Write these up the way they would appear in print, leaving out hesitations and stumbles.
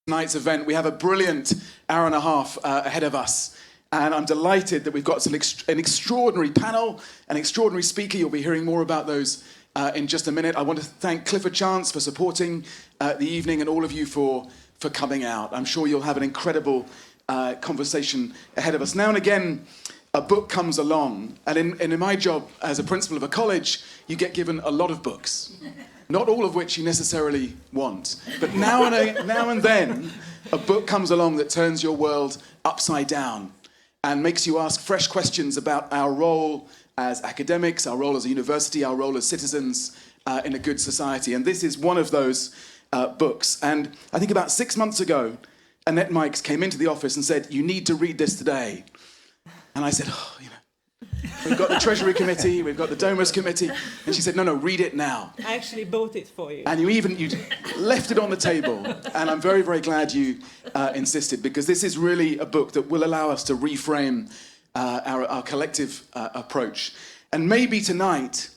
Tonight's event. We have a brilliant hour and a half ahead of us, and I'm delighted that we've got an extraordinary panel, an extraordinary speaker. You'll be hearing more about those in just a minute. I want to thank Clifford Chance for supporting the evening, and all of you for coming out. I'm sure you'll have an incredible conversation ahead of us. Now and again, a book comes along, and in my job as a principal of a college, you get given a lot of books. Not all of which you necessarily want. But now and then, a book comes along that turns your world upside down and makes you ask fresh questions about our role as academics, our role as a university, our role as citizens in a good society. And this is one of those books. And I think about 6 months ago, Anette Mikes came into the office and said, "You need to read this today." And I said, we've got the Treasury Committee, we've got the Donors Committee. And she said, no, read it now. I actually bought it for you. And you left it on the table. And I'm very, very glad you insisted, because this is really a book that will allow us to reframe our collective approach. And maybe tonight,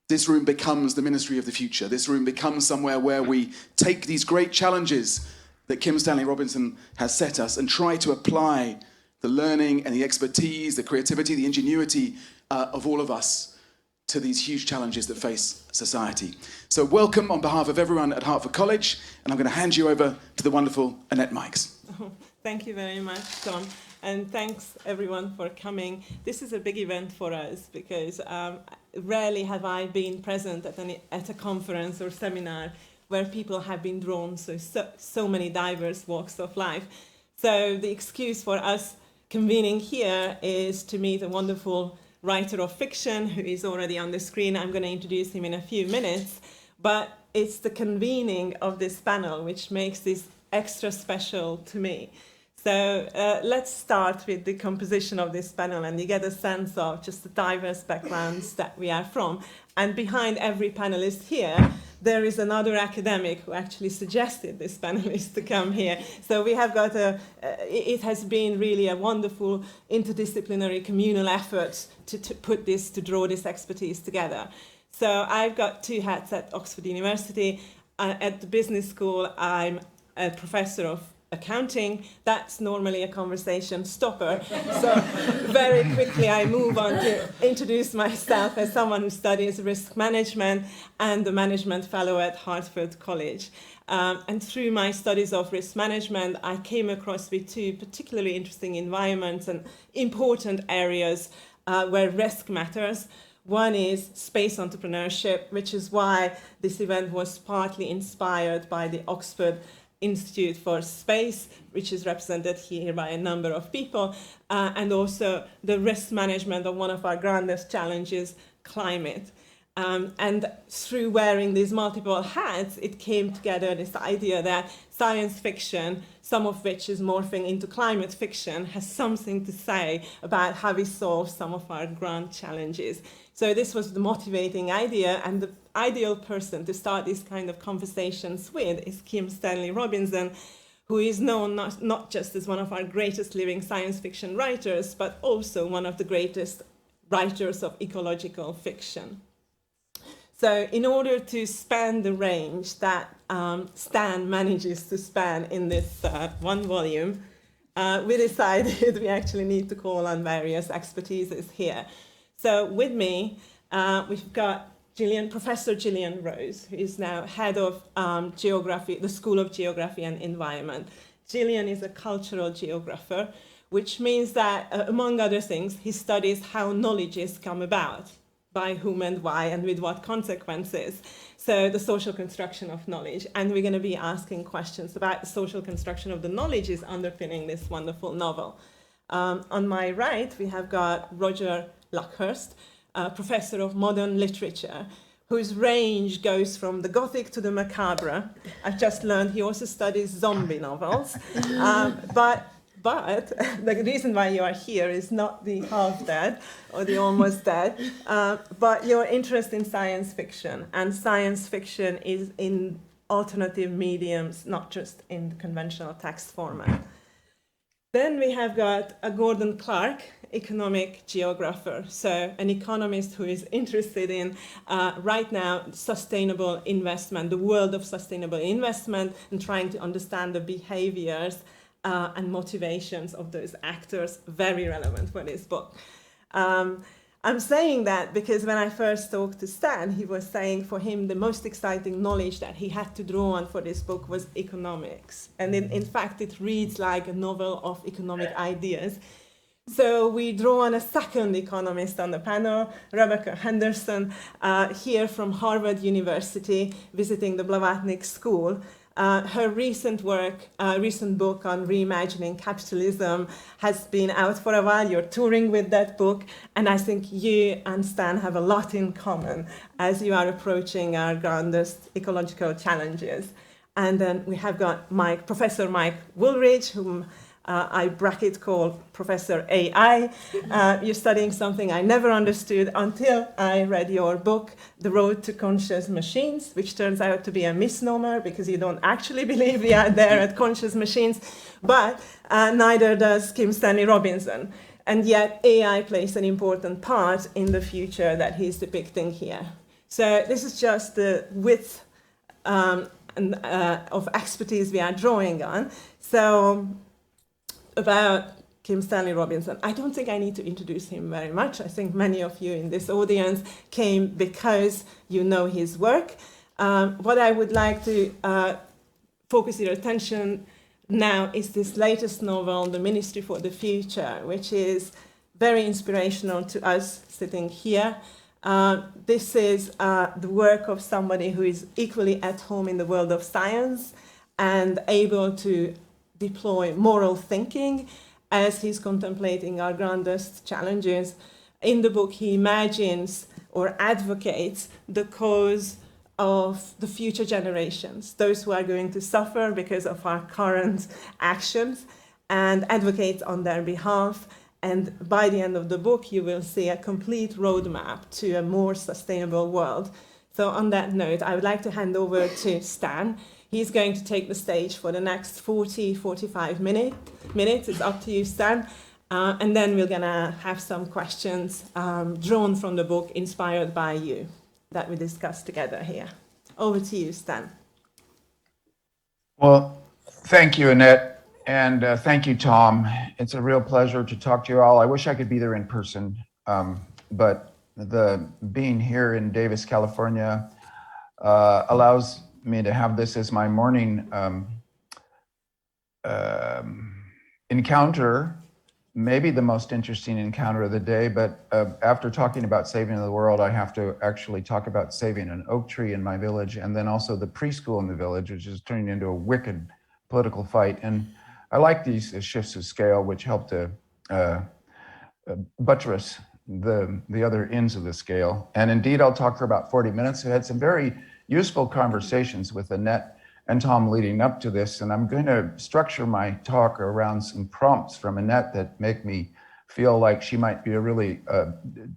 this room becomes the Ministry of the Future. This room becomes somewhere where we take these great challenges that Stanley Robinson has set us and try to apply the learning and the expertise, the creativity, the ingenuity of all of us to these huge challenges that face society. So welcome on behalf of everyone at Hertford College, and I'm going to hand you over to the wonderful Anette Mikes. Oh, thank you very much, Tom, and thanks everyone for coming. This is a big event for us because rarely have I been present at a conference or seminar where people have been drawn so many diverse walks of life. So the excuse for us convening here is to meet a wonderful writer of fiction who is already on the screen. I'm going to introduce him in a few minutes, but it's the convening of this panel which makes this extra special to me. So let's start with the composition of this panel, and you get a sense of just the diverse backgrounds that we are from. And behind every panelist here, there is another academic who actually suggested this panelist to come here. So we have got it has been really a wonderful interdisciplinary communal effort to draw this expertise together. So I've got two hats at Oxford University. At the business school, I'm a professor of accounting. That's normally a conversation stopper. So very quickly I move on to introduce myself as someone who studies risk management and the management fellow at Hertford College. And through my studies of risk management, I came across with two particularly interesting environments and important areas where risk matters. One is space entrepreneurship, which is why this event was partly inspired by the Oxford Institute for Space, which is represented here by a number of people, and also the risk management of one of our grandest challenges, climate. And through wearing these multiple hats, it came together this idea that science fiction, some of which is morphing into climate fiction, has something to say about how we solve some of our grand challenges. So this was the motivating idea, and the ideal person to start these kind of conversations with is Stanley Robinson, who is known not just as one of our greatest living science fiction writers, but also one of the greatest writers of ecological fiction. So in order to span the range that Stan manages to span in this one volume, we decided we actually need to call on various expertises here. So with me, we've got Professor Gillian Rose, who is now head of geography, the School of Geography and Environment. Gillian is a cultural geographer, which means that, among other things, he studies how knowledges come about, by whom and why, and with what consequences. So the social construction of knowledge. And we're going to be asking questions about the social construction of the knowledges underpinning this wonderful novel. On my right, we have got Roger Luckhurst, professor of modern literature, whose range goes from the Gothic to the macabre. I've just learned he also studies zombie novels. But the reason why you are here is not the half dead or the almost dead, but your interest in science fiction. And science fiction is in alternative mediums, not just in the conventional text format. Then we have got a Gordon Clark, economic geographer, so an economist who is interested in right now sustainable investment, the world of sustainable investment, and trying to understand the behaviors and motivations of those actors. Very relevant for this book. I'm saying that because when I first talked to Stan, he was saying for him the most exciting knowledge that he had to draw on for this book was economics. And in fact, it reads like a novel of economic ideas. So we draw on a second economist on the panel, Rebecca Henderson, here from Harvard University, visiting the Blavatnik School. Her recent book on reimagining capitalism has been out for a while. You're touring with that book, and I think you and Stan have a lot in common as you are approaching our grandest ecological challenges. And then we have got Professor Mike Wooldridge, whom I bracket call Professor AI. You're studying something I never understood until I read your book, The Road to Conscious Machines, which turns out to be a misnomer because you don't actually believe we are there at conscious machines, but neither does Stanley Robinson. And yet AI plays an important part in the future that he's depicting here. So this is just the width of expertise we are drawing on. So about Stanley Robinson, I don't think I need to introduce him very much. I think many of you in this audience came because you know his work. What I would like to focus your attention now is this latest novel, The Ministry for the Future, which is very inspirational to us sitting here. This is the work of somebody who is equally at home in the world of science and able to deploy moral thinking as he's contemplating our grandest challenges. In the book, he imagines or advocates the cause of the future generations, those who are going to suffer because of our current actions, and advocates on their behalf. And by the end of the book, you will see a complete roadmap to a more sustainable world. So on that note, I would like to hand over to Stan. He's going to take the stage for the next 45 minutes. It's up to you, Stan. And then we're going to have some questions drawn from the book, inspired by you, that we discuss together here. Over to you, Stan. Well, thank you, Annette, and thank you, Tom. It's a real pleasure to talk to you all. I wish I could be there in person, but being here in Davis, California, allows me to have this as my morning encounter, maybe the most interesting encounter of the day. But after talking about saving the world, I have to actually talk about saving an oak tree in my village, and then also the preschool in the village, which is turning into a wicked political fight. And I like these shifts of scale, which help to buttress the other ends of the scale. And indeed, I'll talk for about 40 minutes. I had some very useful conversations with Annette and Tom leading up to this, and I'm going to structure my talk around some prompts from Annette that make me feel like she might be a really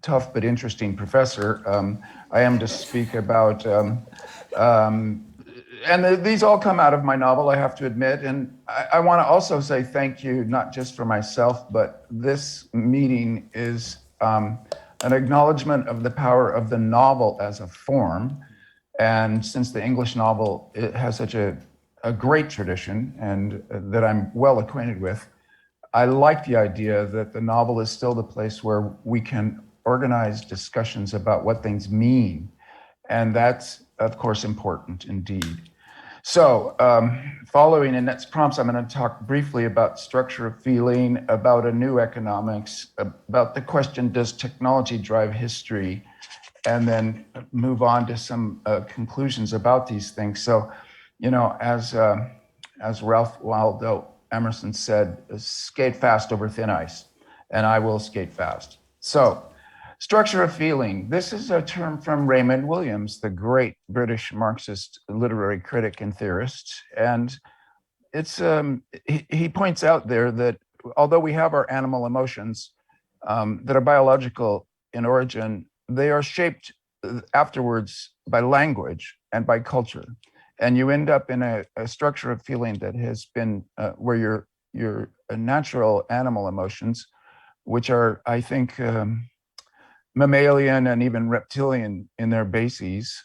tough but interesting professor. I am to speak about, and these all come out of my novel, I have to admit, and I want to also say thank you, not just for myself, but this meeting is an acknowledgement of the power of the novel as a form. And since the English novel, it has such a great tradition and that I'm well acquainted with, I like the idea that the novel is still the place where we can organize discussions about what things mean. And that's, of course, important indeed. So following Annette's prompts, I'm going to talk briefly about structure of feeling, about a new economics, about the question, does technology drive history? And then move on to some conclusions about these things. So, you know, as Ralph Waldo Emerson said, skate fast over thin ice, and I will skate fast. So, structure of feeling. This is a term from Raymond Williams, the great British Marxist literary critic and theorist. And it's he points out there that although we have our animal emotions that are biological in origin, they are shaped afterwards by language and by culture. And you end up in a structure of feeling that has been where your your natural animal emotions, which are, I think, mammalian and even reptilian in their bases,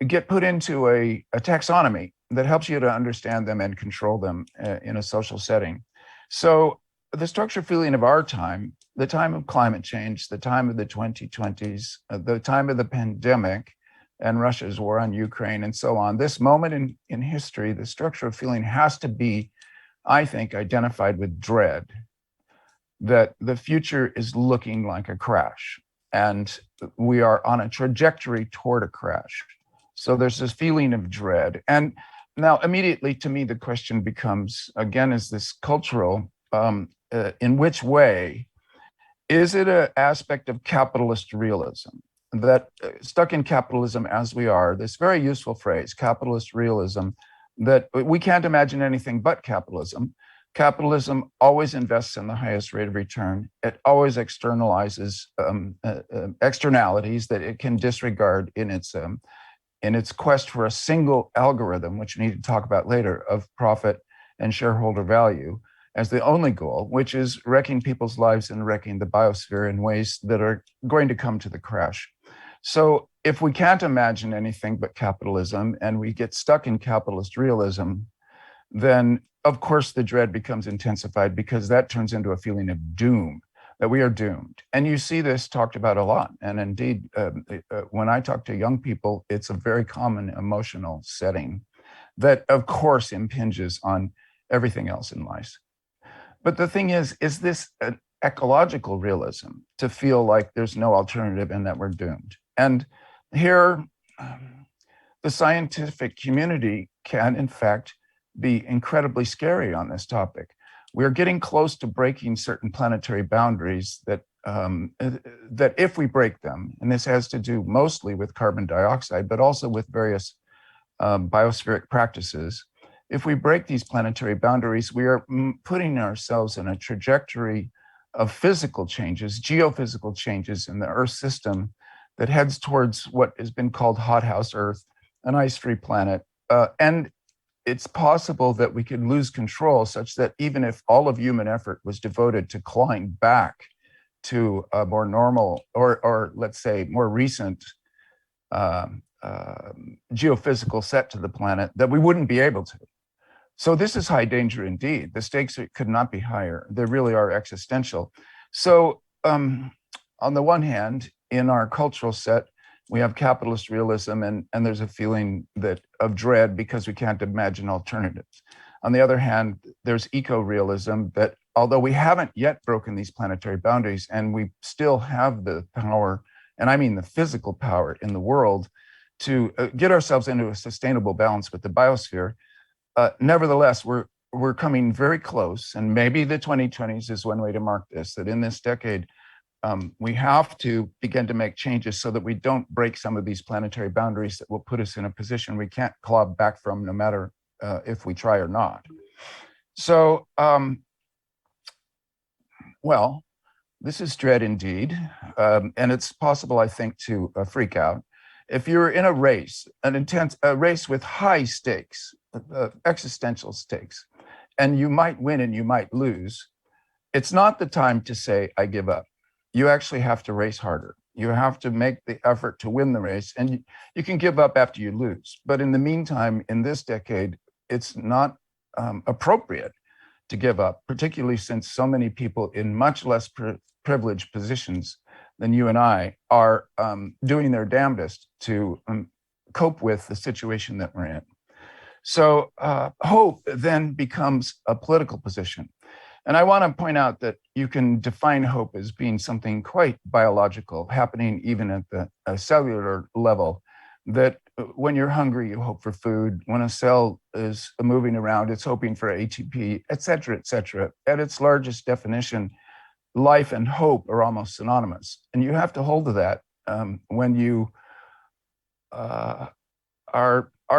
get put into a taxonomy that helps you to understand them and control them in a social setting. So the structure feeling of our time, the time of climate change, the time of the 2020s, the time of the pandemic, and Russia's war on Ukraine and so on, this moment in history, the structure of feeling has to be, I think, identified with dread, that the future is looking like a crash and we are on a trajectory toward a crash. So there's this feeling of dread. And now immediately to me, the question becomes, again, is this cultural, in which way? Is it an aspect of capitalist realism that stuck in capitalism as we are, this very useful phrase, capitalist realism, that we can't imagine anything but capitalism. Capitalism always invests in the highest rate of return. It always externalizes externalities that it can disregard in its quest for a single algorithm, which we need to talk about later, of profit and shareholder value as the only goal, which is wrecking people's lives and wrecking the biosphere in ways that are going to come to the crash. So if we can't imagine anything but capitalism and we get stuck in capitalist realism, then of course the dread becomes intensified because that turns into a feeling of doom, that we are doomed. And you see this talked about a lot. And indeed, when I talk to young people, it's a very common emotional setting that of course impinges on everything else in life. But the thing is this an ecological realism to feel like there's no alternative and that we're doomed? And here, the scientific community can, in fact, be incredibly scary on this topic. We're getting close to breaking certain planetary boundaries that if we break them, and this has to do mostly with carbon dioxide, but also with various biospheric practices, if we break these planetary boundaries, we are putting ourselves in a trajectory of physical changes, geophysical changes in the Earth system that heads towards what has been called hothouse Earth, an ice-free planet. And it's possible that we could lose control such that even if all of human effort was devoted to clawing back to a more normal or let's say more recent geophysical set to the planet, that we wouldn't be able to. So this is high danger indeed. The stakes could not be higher. They really are existential. So on the one hand, in our cultural set, we have capitalist realism and there's a feeling of dread because we can't imagine alternatives. On the other hand, there's eco-realism that although we haven't yet broken these planetary boundaries and we still have the power, and I mean the physical power in the world, to get ourselves into a sustainable balance with the biosphere, nevertheless, we're coming very close, and maybe the 2020s is one way to mark this, that in this decade, we have to begin to make changes so that we don't break some of these planetary boundaries that will put us in a position we can't claw back from no matter if we try or not. So, well, this is dread indeed, and it's possible, I think, to freak out. If you're in a race, a race with high stakes, existential stakes, and you might win and you might lose, it's not the time to say, I give up. You actually have to race harder. You have to make the effort to win the race, and you can give up after you lose. But in the meantime, in this decade, it's not appropriate to give up, particularly since so many people in much less privileged positions than you and I are doing their damnedest to cope with the situation that we're in. So hope then becomes a political position. And I want to point out that you can define hope as being something quite biological, happening even at the cellular level, that when you're hungry, you hope for food. When a cell is moving around, it's hoping for ATP, et cetera, et cetera. At its largest definition, life and hope are almost synonymous. And you have to hold to that when you are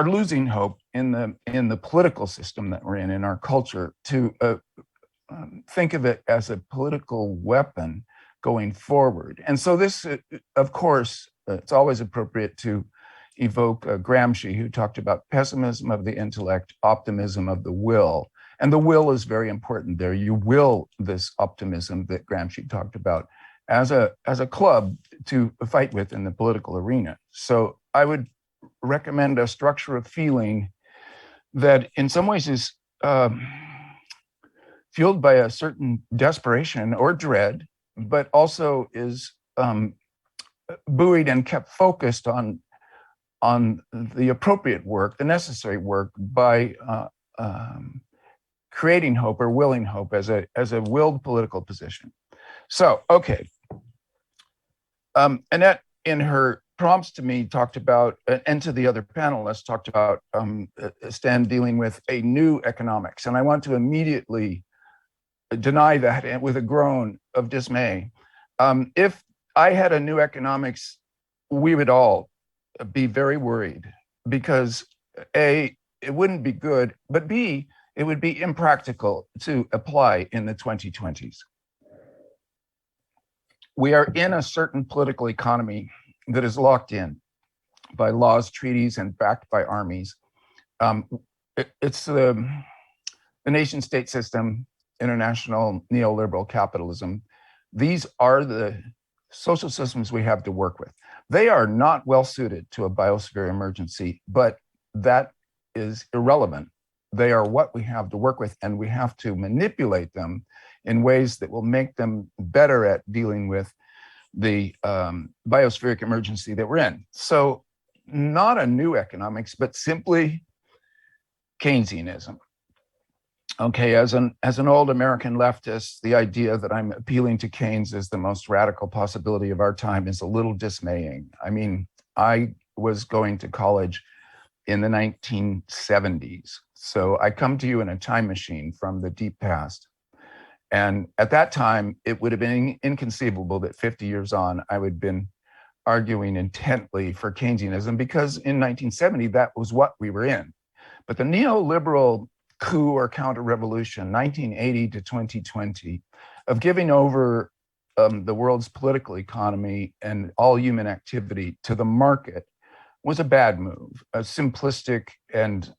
losing hope in the political system that we're in our culture, to think of it as a political weapon going forward. And so this, of course, it's always appropriate to evoke Gramsci, who talked about pessimism of the intellect, optimism of the will. And the will is very important there. You will this optimism that Gramsci talked about as a club to fight with in the political arena. So I would recommend a structure of feeling that in some ways is fueled by a certain desperation or dread, but also is buoyed and kept focused on the appropriate work, the necessary work, by creating hope or willing hope as a willed political position. So, okay. Annette, in her prompts to me, talked about, and to the other panelists, talked about Stan dealing with a new economics. And I want to immediately deny that with a groan of dismay. If I had a new economics, we would all be very worried, because A, it wouldn't be good, but B, it would be impractical to apply in the 2020s. We are in a certain political economy that is locked in by laws, treaties, and backed by armies. It's the nation state system, international neoliberal capitalism. These are the social systems we have to work with. They are not well suited to a biosphere emergency, but that is irrelevant. They are what we have to work with, and we have to manipulate them in ways that will make them better at dealing with the biospheric emergency that we're in. So not a new economics, but simply Keynesianism. Okay, as an old American leftist, the idea that I'm appealing to Keynes as the most radical possibility of our time is a little dismaying. I mean, I was going to college in the 1970s. So I come to you in a time machine from the deep past. And at that time, it would have been inconceivable that 50 years on, I would have been arguing intently for Keynesianism, because in 1970, that was what we were in. But the neoliberal coup or counter-revolution, 1980 to 2020, of giving over the world's political economy and all human activity to the market, was a bad move, a simplistic and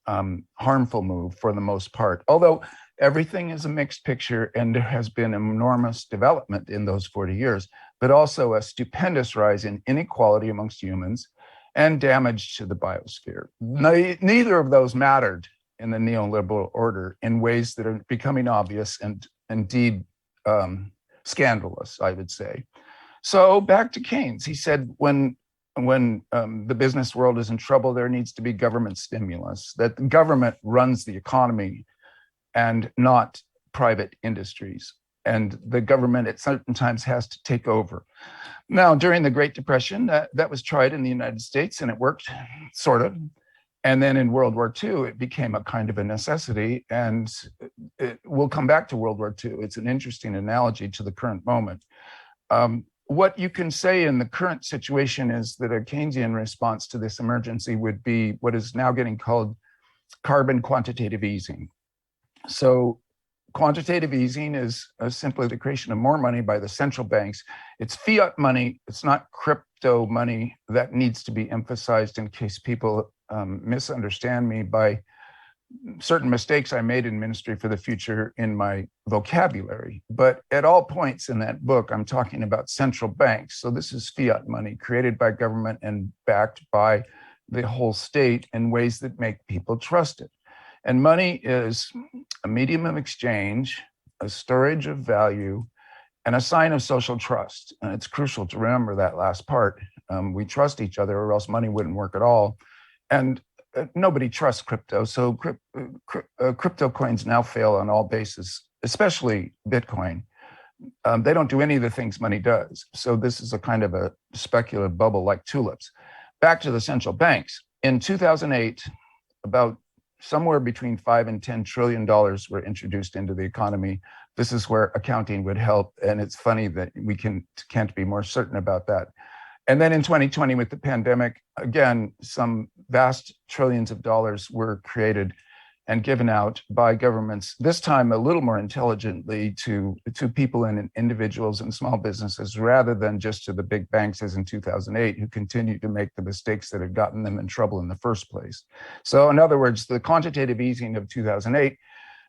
harmful move for the most part. Although everything is a mixed picture, and there has been enormous development in those 40 years, but also a stupendous rise in inequality amongst humans and damage to the biosphere. Neither of those mattered in the neoliberal order in ways that are becoming obvious and indeed scandalous, I would say. So back to Keynes, he said, when the business world is in trouble, there needs to be government stimulus, that the government runs the economy and not private industries. And the government at certain times has to take over. Now, during the Great Depression, that was tried in the United States, and it worked, sort of. And then in World War II, it became a kind of a necessity. And we'll come back to World War II. It's an interesting analogy to the current moment. What you can say in the current situation is that a Keynesian response to this emergency would be what is now getting called carbon quantitative easing. So quantitative easing is simply the creation of more money by the central banks. It's fiat money. It's not crypto money. That needs to be emphasized in case people misunderstand me by certain mistakes I made in Ministry for the Future in my vocabulary. But at all points in that book, I'm talking about central banks. So this is fiat money created by government and backed by the whole state in ways that make people trust it. And money is a medium of exchange, a storage of value, and a sign of social trust. And it's crucial to remember that last part. We trust each other, or else money wouldn't work at all. And nobody trusts crypto. So crypto coins now fail on all bases, especially Bitcoin. They don't do any of the things money does. So this is a kind of a speculative bubble like tulips. Back to the central banks. In 2008, about somewhere between $5 and $10 trillion were introduced into the economy. This is where accounting would help. And it's funny that we can't be more certain about that. And then in 2020, with the pandemic, again, some vast trillions of dollars were created and given out by governments, this time a little more intelligently to people and individuals and small businesses, rather than just to the big banks as in 2008, who continued to make the mistakes that had gotten them in trouble in the first place. So in other words, the quantitative easing of 2008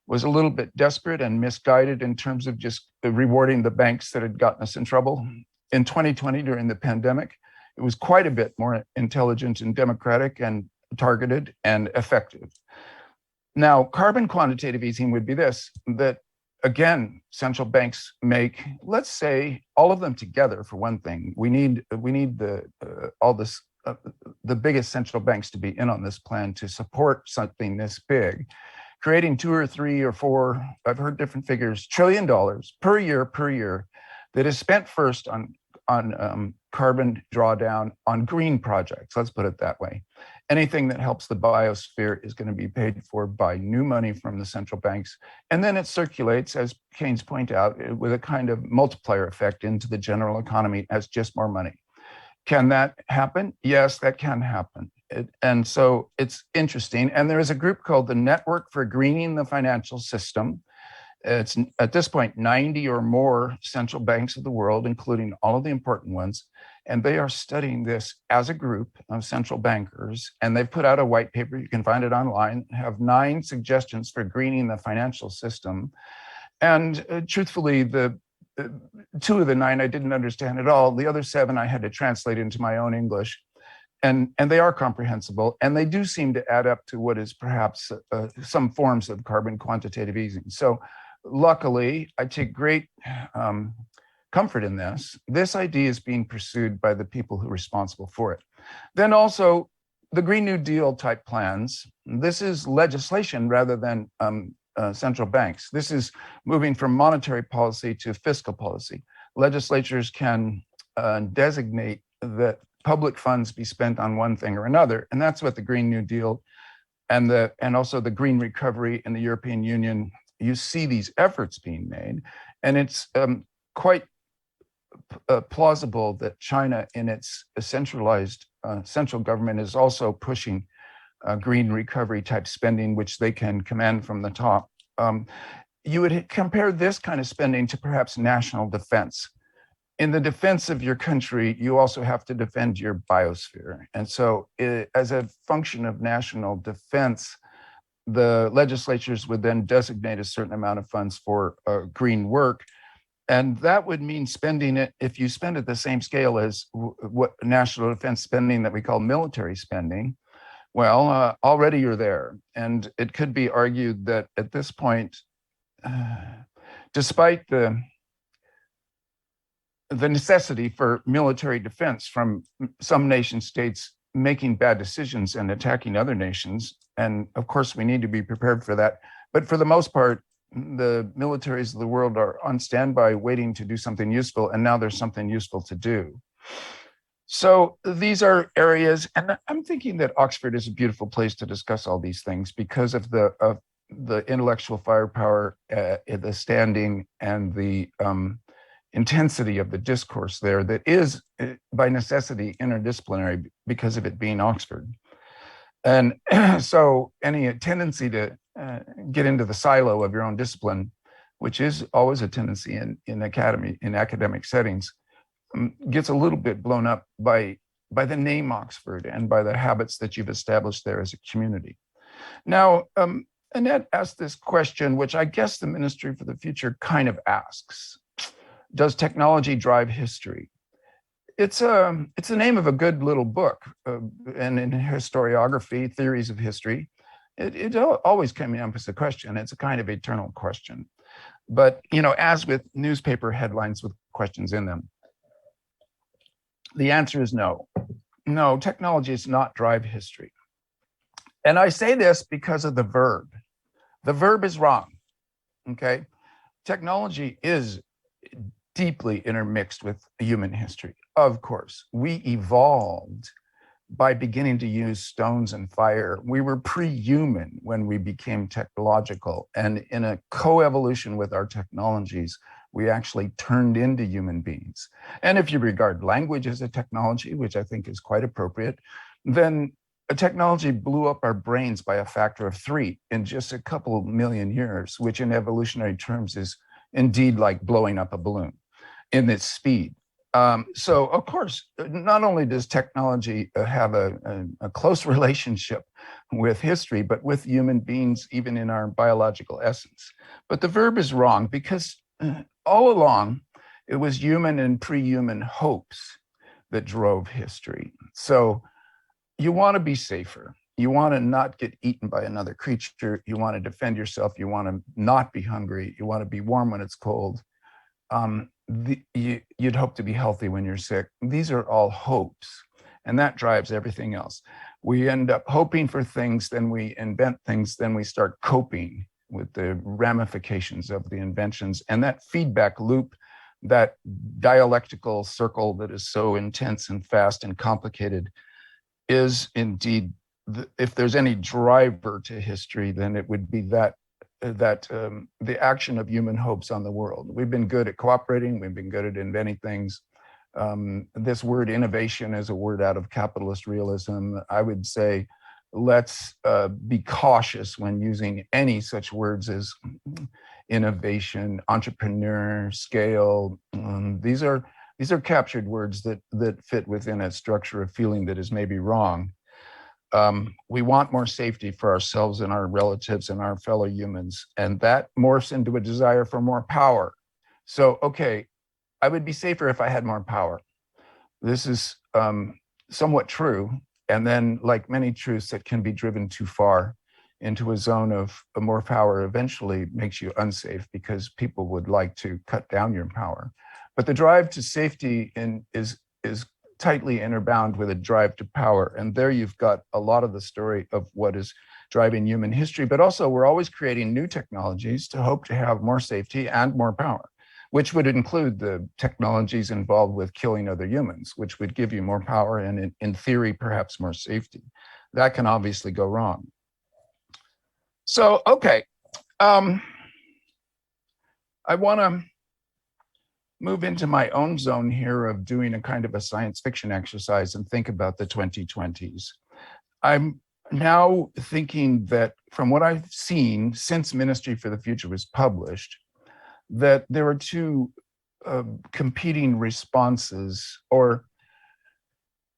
was a little bit desperate and misguided in terms of just rewarding the banks that had gotten us in trouble. In 2020, during the pandemic, it was quite a bit more intelligent and democratic and targeted and effective. Now, carbon quantitative easing would be this, that again, central banks make, let's say, all of them together for one thing. We need the biggest central banks to be in on this plan to support something this big, creating 2 or 3 or 4, I've heard different figures, $1 trillion per year that is spent first on carbon drawdown on green projects, let's put it that way. Anything that helps the biosphere is going to be paid for by new money from the central banks. And then it circulates, as Keynes pointed out, with a kind of multiplier effect into the general economy as just more money. Can that happen? Yes, that can happen. And so it's interesting. And there is a group called the Network for Greening the Financial System. It's at this point 90 or more central banks of the world, including all of the important ones. And they are studying this as a group of central bankers. And they've put out a white paper, you can find it online, have 9 suggestions for greening the financial system. And truthfully, the 2 of the 9 I didn't understand at all. The other 7 I had to translate into my own English. And they are comprehensible. And they do seem to add up to what is perhaps some forms of carbon quantitative easing. So luckily, I take great comfort in this. This idea is being pursued by the people who are responsible for it. Then also the Green New Deal type plans. This is legislation rather than central banks. This is moving from monetary policy to fiscal policy. Legislatures can designate that public funds be spent on one thing or another, and that's what the Green New Deal and also the Green Recovery in the European Union. You see these efforts being made, and it's quite plausible that China, in its centralized central government, is also pushing green recovery type spending, which they can command from the top. You would compare this kind of spending to perhaps national defense. In the defense of your country, you also have to defend your biosphere. And so as a function of national defense, the legislatures would then designate a certain amount of funds for green work. And that would mean spending it, if you spend at the same scale as what national defense spending that we call military spending, well, already you're there. And it could be argued that at this point, despite the necessity for military defense from some nation states making bad decisions and attacking other nations, and of course we need to be prepared for that, but for the most part, the militaries of the world are on standby waiting to do something useful, and now there's something useful to do. So these are areas, and I'm thinking that Oxford is a beautiful place to discuss all these things because of the intellectual firepower, the standing, and the intensity of the discourse there that is, by necessity, interdisciplinary because of it being Oxford. And so any tendency to get into the silo of your own discipline, which is always a tendency in academic settings, gets a little bit blown up by the name Oxford and by the habits that you've established there as a community. Now, Annette asked this question, which I guess the Ministry for the Future kind of asks. Does technology drive history? It's the name of a good little book, and in historiography, theories of history, it always comes up as a question. It's a kind of eternal question. But, as with newspaper headlines with questions in them, the answer is no. No, technology does not drive history. And I say this because of the verb. The verb is wrong, okay? Technology is deeply intermixed with human history. Of course, we evolved by beginning to use stones and fire. We were pre-human when we became technological, and in a co-evolution with our technologies, we actually turned into human beings. And if you regard language as a technology, which I think is quite appropriate, then a technology blew up our brains by a factor of 3 in just a couple of million years, which in evolutionary terms is indeed like blowing up a balloon in its speed. So, of course, not only does technology have a close relationship with history, but with human beings, even in our biological essence. But the verb is wrong because all along, it was human and pre-human hopes that drove history. So you want to be safer. You want to not get eaten by another creature. You want to defend yourself. You want to not be hungry. You want to be warm when it's cold. You'd hope to be healthy when you're sick. These are all hopes, and that drives everything else. We end up hoping for things, then we invent things, then we start coping with the ramifications of the inventions. And that feedback loop, that dialectical circle that is so intense and fast and complicated, is indeed, if there's any driver to history, then it would be that the action of human hopes on the world. We've been good at cooperating. We've been good at inventing things. This word innovation is a word out of capitalist realism. I would say let's be cautious when using any such words as innovation, entrepreneur, scale. These are captured words that fit within a structure of feeling that is maybe wrong. We want more safety for ourselves and our relatives and our fellow humans, and that morphs into a desire for more power. So, okay, I would be safer if I had more power. This is somewhat true, and then, like many truths that can be driven too far into a zone of more power, eventually makes you unsafe because people would like to cut down your power. But the drive to safety is tightly interbound with a drive to power. And there you've got a lot of the story of what is driving human history. But also, we're always creating new technologies to hope to have more safety and more power, which would include the technologies involved with killing other humans, which would give you more power and, in theory, perhaps more safety. That can obviously go wrong. So, okay. I want to move into my own zone here of doing a kind of a science fiction exercise and think about the 2020s. I'm now thinking that from what I've seen since Ministry for the Future was published, that there are two competing responses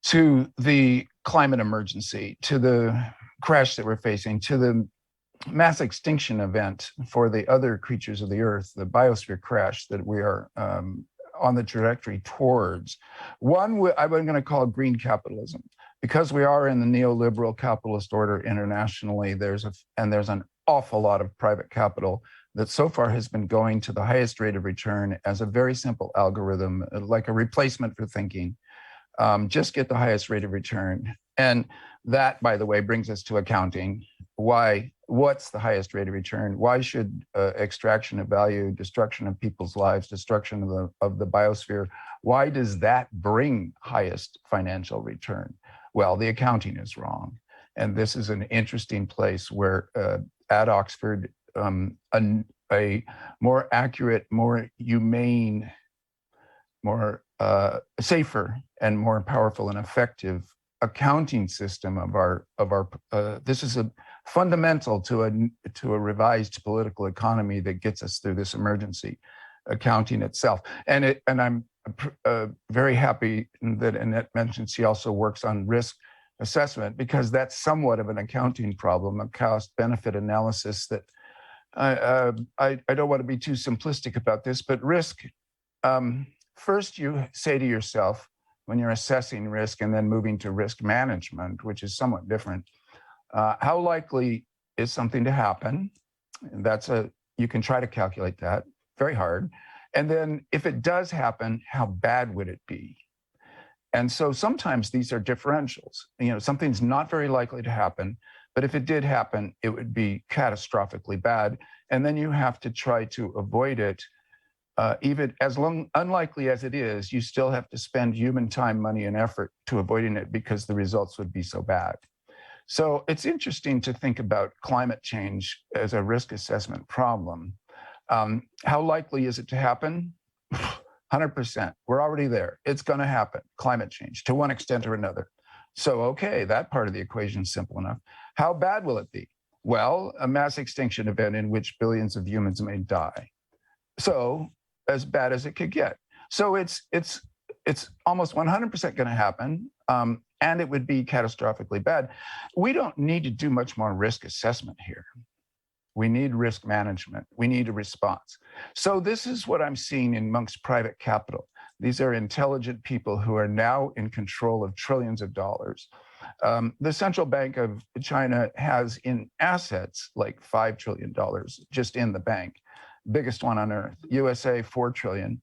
to the climate emergency, to the crash that we're facing, to the mass extinction event for the other creatures of the earth, the biosphere crash that we are on the trajectory towards. One I'm going to call green capitalism, because we are in the neoliberal capitalist order internationally. There's an awful lot of private capital that so far has been going to the highest rate of return as a very simple algorithm, like a replacement for thinking. Just get the highest rate of return. And that, by the way, brings us to accounting. What's the highest rate of return? Why should extraction of value, destruction of people's lives, destruction of the biosphere, why does that bring highest financial return? Well, the accounting is wrong. And this is an interesting place where at Oxford, a more accurate, more humane, more safer and more powerful and effective accounting system of our this is a fundamental to a revised political economy that gets us through this emergency, accounting itself. And I'm very happy that Annette mentioned she also works on risk assessment, because that's somewhat of an accounting problem, a cost benefit analysis that I don't want to be too simplistic about this, but risk, first you say to yourself when you're assessing risk and then moving to risk management, which is somewhat different, how likely is something to happen? And you can try to calculate that, very hard. And then if it does happen, how bad would it be? And so sometimes these are differentials. Something's not very likely to happen, but if it did happen, it would be catastrophically bad. And then you have to try to avoid it. Even as unlikely as it is, you still have to spend human time, money, and effort to avoiding it because the results would be so bad. So it's interesting to think about climate change as a risk assessment problem. How likely is it to happen? 100%. We're already there. It's going to happen, climate change, to one extent or another. So, okay, that part of the equation is simple enough. How bad will it be? Well, a mass extinction event in which billions of humans may die. So, as bad as it could get. So it's it's almost 100% going to happen, and it would be catastrophically bad. We don't need to do much more risk assessment here. We need risk management. We need a response. So this is what I'm seeing amongst private capital. These are intelligent people who are now in control of trillions of dollars. The Central Bank of China has in assets like $5 trillion just in the bank, biggest one on earth. USA, 4 trillion.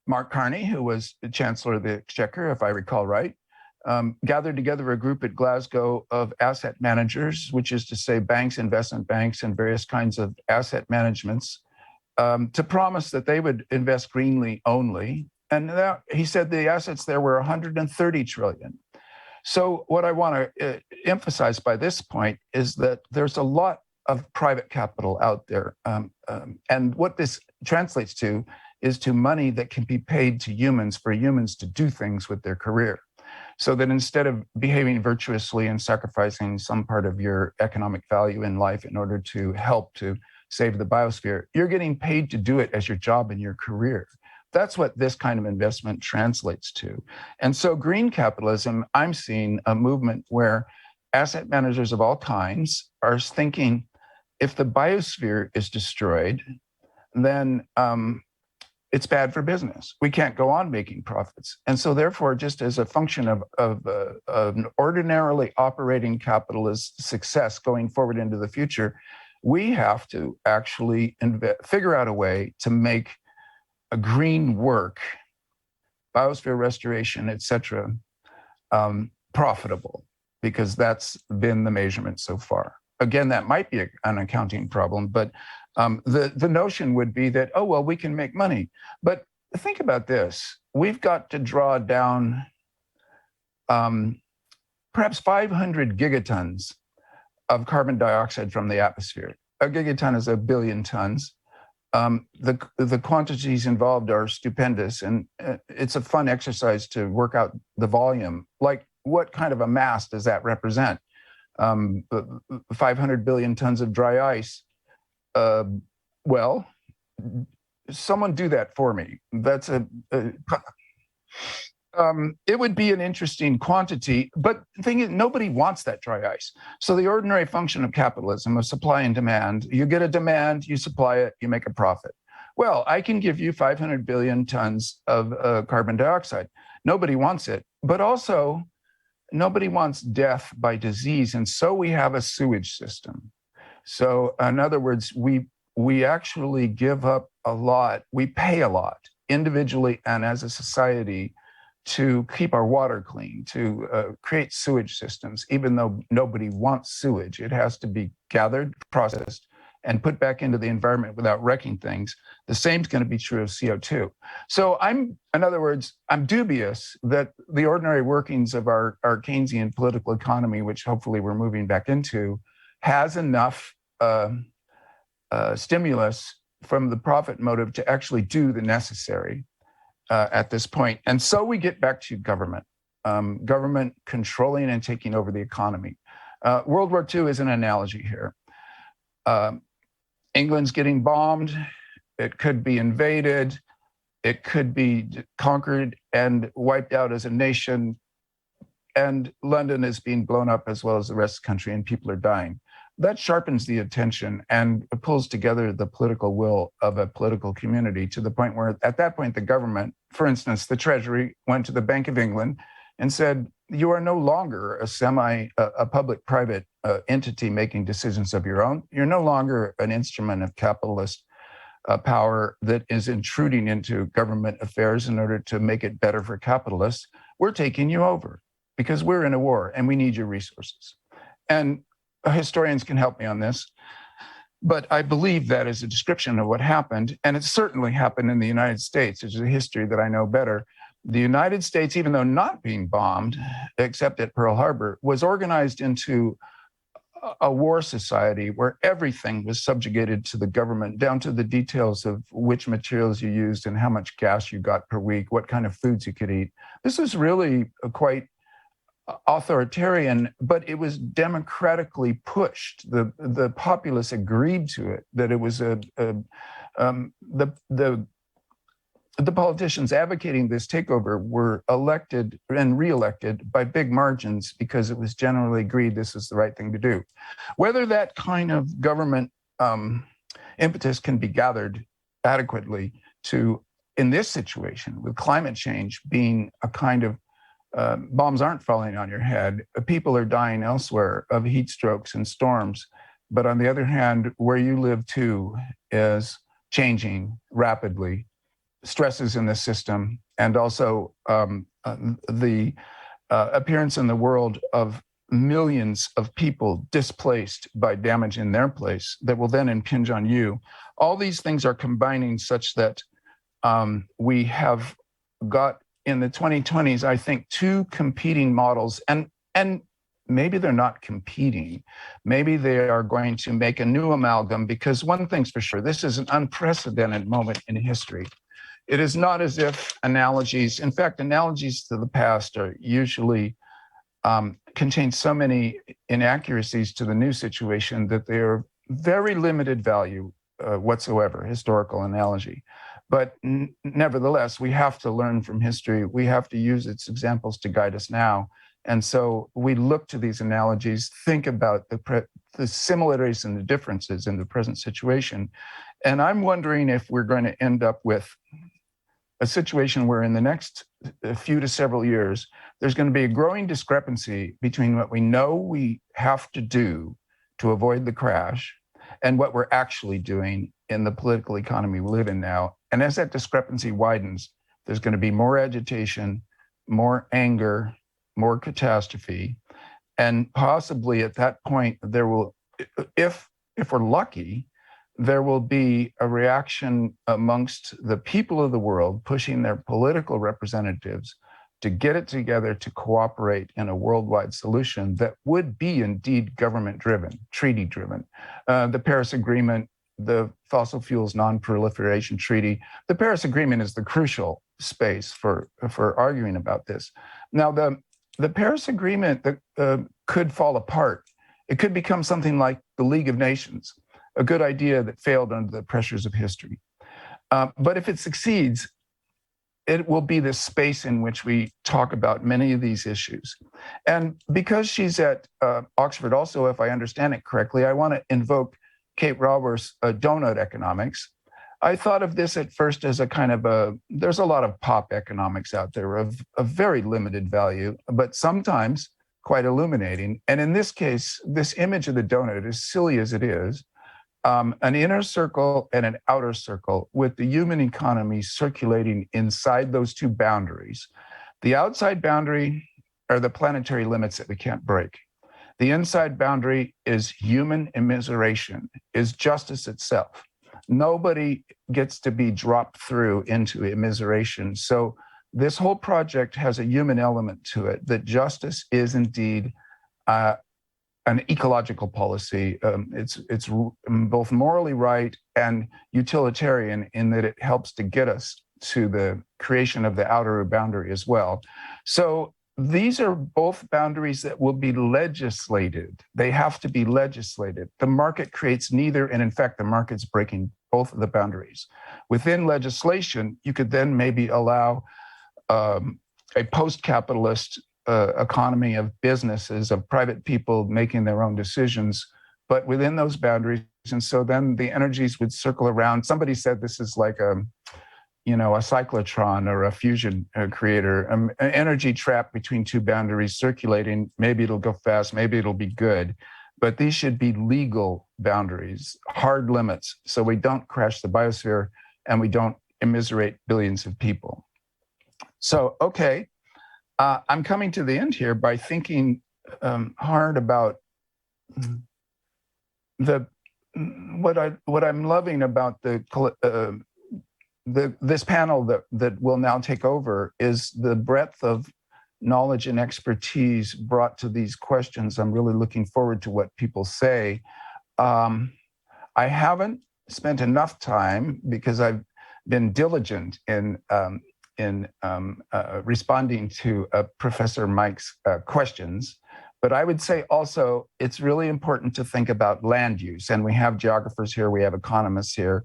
Mark Carney, who was the Chancellor of the Exchequer, if I recall right, gathered together a group at Glasgow of asset managers, which is to say banks, investment banks, and various kinds of asset managements, to promise that they would invest greenly only. And he said the assets there were 130 trillion. So what I want to emphasize by this point is that there's a lot of private capital out there. And what this translates to is to money that can be paid to humans for humans to do things with their career. So that instead of behaving virtuously and sacrificing some part of your economic value in life in order to help to save the biosphere, you're getting paid to do it as your job and your career. That's what this kind of investment translates to. And so green capitalism, I'm seeing a movement where asset managers of all kinds are thinking, if the biosphere is destroyed, then it's bad for business. We can't go on making profits. And so therefore, just as a function of an ordinarily operating capitalist success going forward into the future, we have to actually figure out a way to make a green work, biosphere restoration, et cetera, profitable, because that's been the measurement so far. Again, that might be an accounting problem, but the notion would be that, oh, well, we can make money. But think about this. We've got to draw down perhaps 500 gigatons of carbon dioxide from the atmosphere. A gigaton is 1 billion tons. The quantities involved are stupendous, and it's a fun exercise to work out the volume. Like, what kind of a mass does that represent? 500 billion tons of dry ice. Well, someone do that for me. That's it would be an interesting quantity, but the thing is, nobody wants that dry ice. So the ordinary function of capitalism, of supply and demand, you get a demand, you supply it, you make a profit. Well, I can give you 500 billion tons of carbon dioxide. Nobody wants it, but also nobody wants death by disease. And so we have a sewage system. So in other words, we actually give up a lot, we pay a lot individually and as a society to keep our water clean, to create sewage systems, even though nobody wants sewage. It has to be gathered, processed, and put back into the environment without wrecking things. The same is going to be true of CO2. So in other words, I'm dubious that the ordinary workings of our Keynesian political economy, which hopefully we're moving back into, has enough stimulus from the profit motive to actually do the necessary at this point. And so we get back to government, government controlling and taking over the economy. World War II is an analogy here. England's getting bombed. It could be invaded. It could be conquered and wiped out as a nation. And London is being blown up as well as the rest of the country, and people are dying. That sharpens the attention and pulls together the political will of a political community to the point where, at that point, the government, for instance, the Treasury, went to the Bank of England and said, you are no longer a public-private entity making decisions of your own. You're no longer an instrument of capitalist power that is intruding into government affairs in order to make it better for capitalists. We're taking you over because we're in a war and we need your resources. And historians can help me on this, but I believe that is a description of what happened, and it certainly happened in the United States, which is a history that I know better. The United States, even though not being bombed, except at Pearl Harbor, was organized into a war society where everything was subjugated to the government, down to the details of which materials you used and how much gas you got per week, what kind of foods you could eat. This is really quite authoritarian, but it was democratically pushed. The populace agreed to it, that it was the the politicians advocating this takeover were elected and reelected by big margins because it was generally agreed this is the right thing to do. Whether that kind of government impetus can be gathered adequately to, in this situation, with climate change being a kind of bombs aren't falling on your head, people are dying elsewhere of heat strokes and storms. But on the other hand, where you live too is changing rapidly. Stresses in the system, and also the appearance in the world of millions of people displaced by damage in their place that will then impinge on you. All these things are combining such that we have got in the 2020s, I think, two competing models, and maybe they're not competing. Maybe they are going to make a new amalgam, because one thing's for sure, this is an unprecedented moment in history. It is not as if analogies, in fact, analogies to the past are usually contain so many inaccuracies to the new situation that they are very limited value whatsoever, historical analogy. But nevertheless, we have to learn from history. We have to use its examples to guide us now. And so we look to these analogies, think about the similarities and the differences in the present situation. And I'm wondering if we're going to end up with a situation where in the next few to several years, there's going to be a growing discrepancy between what we know we have to do to avoid the crash and what we're actually doing in the political economy we live in now. And as that discrepancy widens, there's going to be more agitation, more anger, more catastrophe. And possibly at that point, there will, if we're lucky, there will be a reaction amongst the people of the world pushing their political representatives to get it together to cooperate in a worldwide solution that would be indeed government-driven, treaty-driven. The Paris Agreement, the Fossil Fuels Non-Proliferation Treaty, the Paris Agreement is the crucial space for arguing about this. Now, the Paris Agreement could fall apart. It could become something like the League of Nations, a good idea that failed under the pressures of history. But if it succeeds, it will be the space in which we talk about many of these issues. And because she's at Oxford also, if I understand it correctly, I want to invoke Kate Raworth's donut economics. I thought of this at first as a kind of there's a lot of pop economics out there of very limited value, but sometimes quite illuminating. And in this case, this image of the donut, as silly as it is, an inner circle and an outer circle with the human economy circulating inside those two boundaries. The outside boundary are the planetary limits that we can't break. The inside boundary is human immiseration, is justice itself. Nobody gets to be dropped through into immiseration. So this whole project has a human element to it, that justice is indeed an ecological policy. It's both morally right and utilitarian in that it helps to get us to the creation of the outer boundary as well. So these are both boundaries that will be legislated. They have to be legislated. The market creates neither, and in fact, the market's breaking both of the boundaries. Within legislation, you could then maybe allow a post-capitalist economy of businesses, of private people making their own decisions, but within those boundaries. And so then the energies would circle around. Somebody said this is like a cyclotron or a fusion creator, an energy trap between two boundaries circulating. Maybe it'll go fast, maybe it'll be good, but these should be legal boundaries, hard limits, so we don't crash the biosphere and we don't immiserate billions of people. So, okay, I'm coming to the end here by thinking hard about what I'm loving about this panel that will now take over is the breadth of knowledge and expertise brought to these questions. I'm really looking forward to what people say. I haven't spent enough time because I've been diligent in responding to Professor Mikes' questions. But I would say also it's really important to think about land use. And we have geographers here, we have economists here.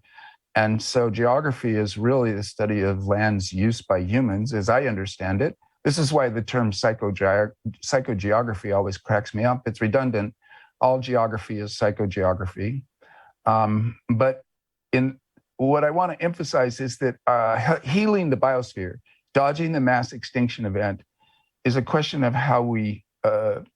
And so geography is really the study of land's use by humans, as I understand it. This is why the term psychogeography always cracks me up. It's redundant. All geography is psychogeography. But what I want to emphasize is that healing the biosphere, dodging the mass extinction event, is a question of how we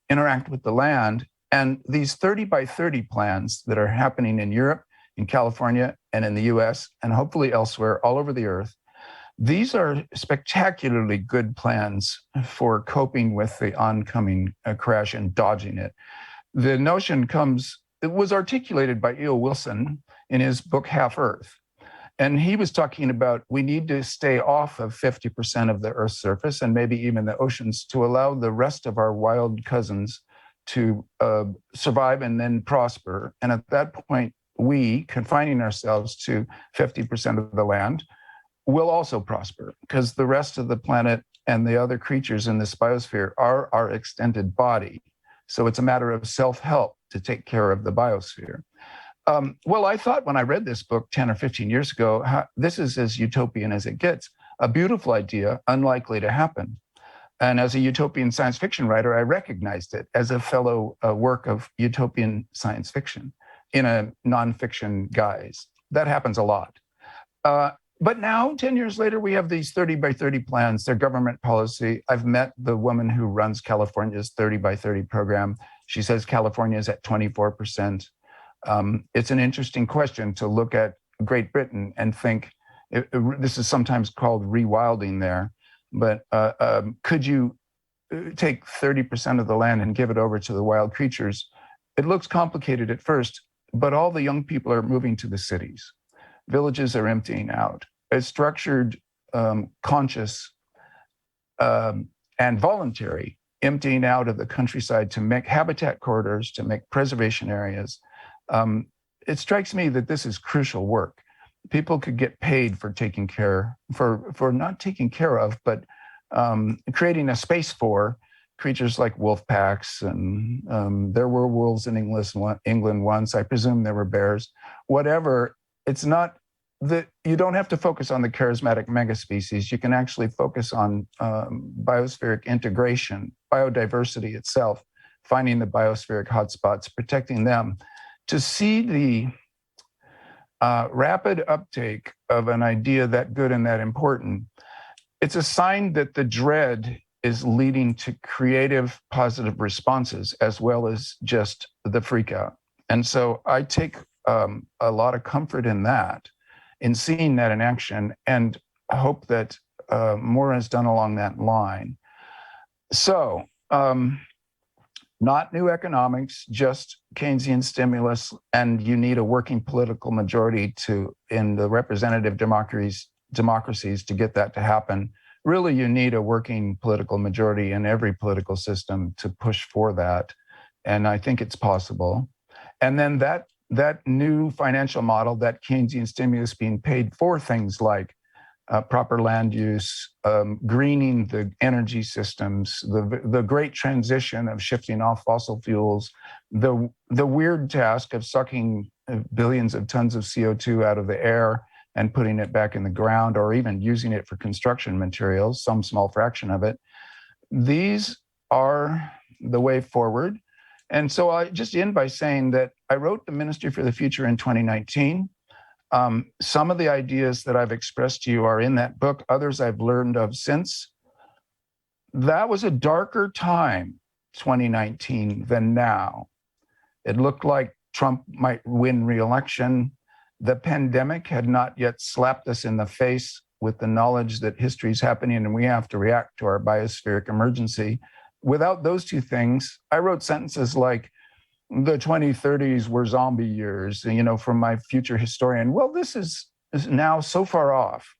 interact with the land. And these 30 by 30 plans that are happening in Europe, in California, and in the US, and hopefully elsewhere all over the earth, these are spectacularly good plans for coping with the oncoming crash and dodging it. The notion it was articulated by E.O. Wilson in his book, Half Earth. And he was talking about we need to stay off of 50% of the Earth's surface and maybe even the oceans to allow the rest of our wild cousins to survive and then prosper. And at that point, we, confining ourselves to 50% of the land, will also prosper because the rest of the planet and the other creatures in this biosphere are our extended body. So it's a matter of self-help to take care of the biosphere. Well, I thought when I read this book 10 or 15 years ago, this is as utopian as it gets. A beautiful idea, unlikely to happen. And as a utopian science fiction writer, I recognized it as a fellow work of utopian science fiction in a nonfiction guise. That happens a lot. But now, 10 years later, we have these 30 by 30 plans, they're government policy. I've met the woman who runs California's 30 by 30 program. She says California is at 24%. It's an interesting question to look at Great Britain and think, this is sometimes called rewilding there, but could you take 30% of the land and give it over to the wild creatures? It looks complicated at first, but all the young people are moving to the cities. Villages are emptying out. A structured, conscious, and voluntary emptying out of the countryside to make habitat corridors, to make preservation areas. It strikes me that this is crucial work. People could get paid for taking care, for not taking care of, but creating a space for creatures like wolf packs. And there were wolves in England once. I presume there were bears. Whatever, it's not that you don't have to focus on the charismatic megaspecies. You can actually focus on biospheric integration, biodiversity itself, finding the biospheric hotspots, protecting them. To see the rapid uptake of an idea that good and that important, it's a sign that the dread is leading to creative, positive responses as well as just the freak out. And so I take a lot of comfort in that, in seeing that in action, and hope that more is done along that line. So, not new economics, just Keynesian stimulus, and you need a working political majority in the representative democracies to get that to happen. Really, you need a working political majority in every political system to push for that, and I think it's possible. And then that new financial model, that Keynesian stimulus being paid for things like proper land use, greening the energy systems, the great transition of shifting off fossil fuels, the weird task of sucking billions of tons of CO2 out of the air and putting it back in the ground, or even using it for construction materials, some small fraction of it. These are the way forward. And so I just end by saying that I wrote the Ministry for the Future in 2019. Some of the ideas that I've expressed to you are in that book. Others I've learned of since. That was a darker time, 2019, than now. It looked like Trump might win re-election. The pandemic had not yet slapped us in the face with the knowledge that history is happening and we have to react to our biospheric emergency. Without those two things, I wrote sentences like, the 2030s were zombie years, from my future historian. Well, this is now so far off.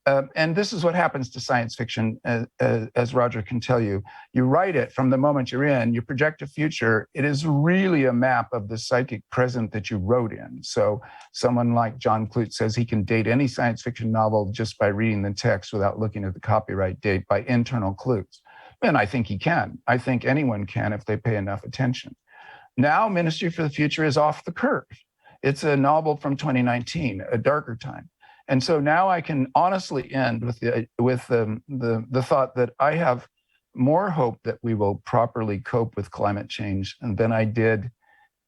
And this is what happens to science fiction, as Roger can tell you. You write it from the moment you're in, you project a future. It is really a map of the psychic present that you wrote in. So someone like John Clute says he can date any science fiction novel just by reading the text without looking at the copyright date by internal clues. And I think he can. I think anyone can if they pay enough attention. Now, Ministry for the Future is off the curve. It's a novel from 2019, a darker time. And so now I can honestly end with the thought that I have more hope that we will properly cope with climate change than I did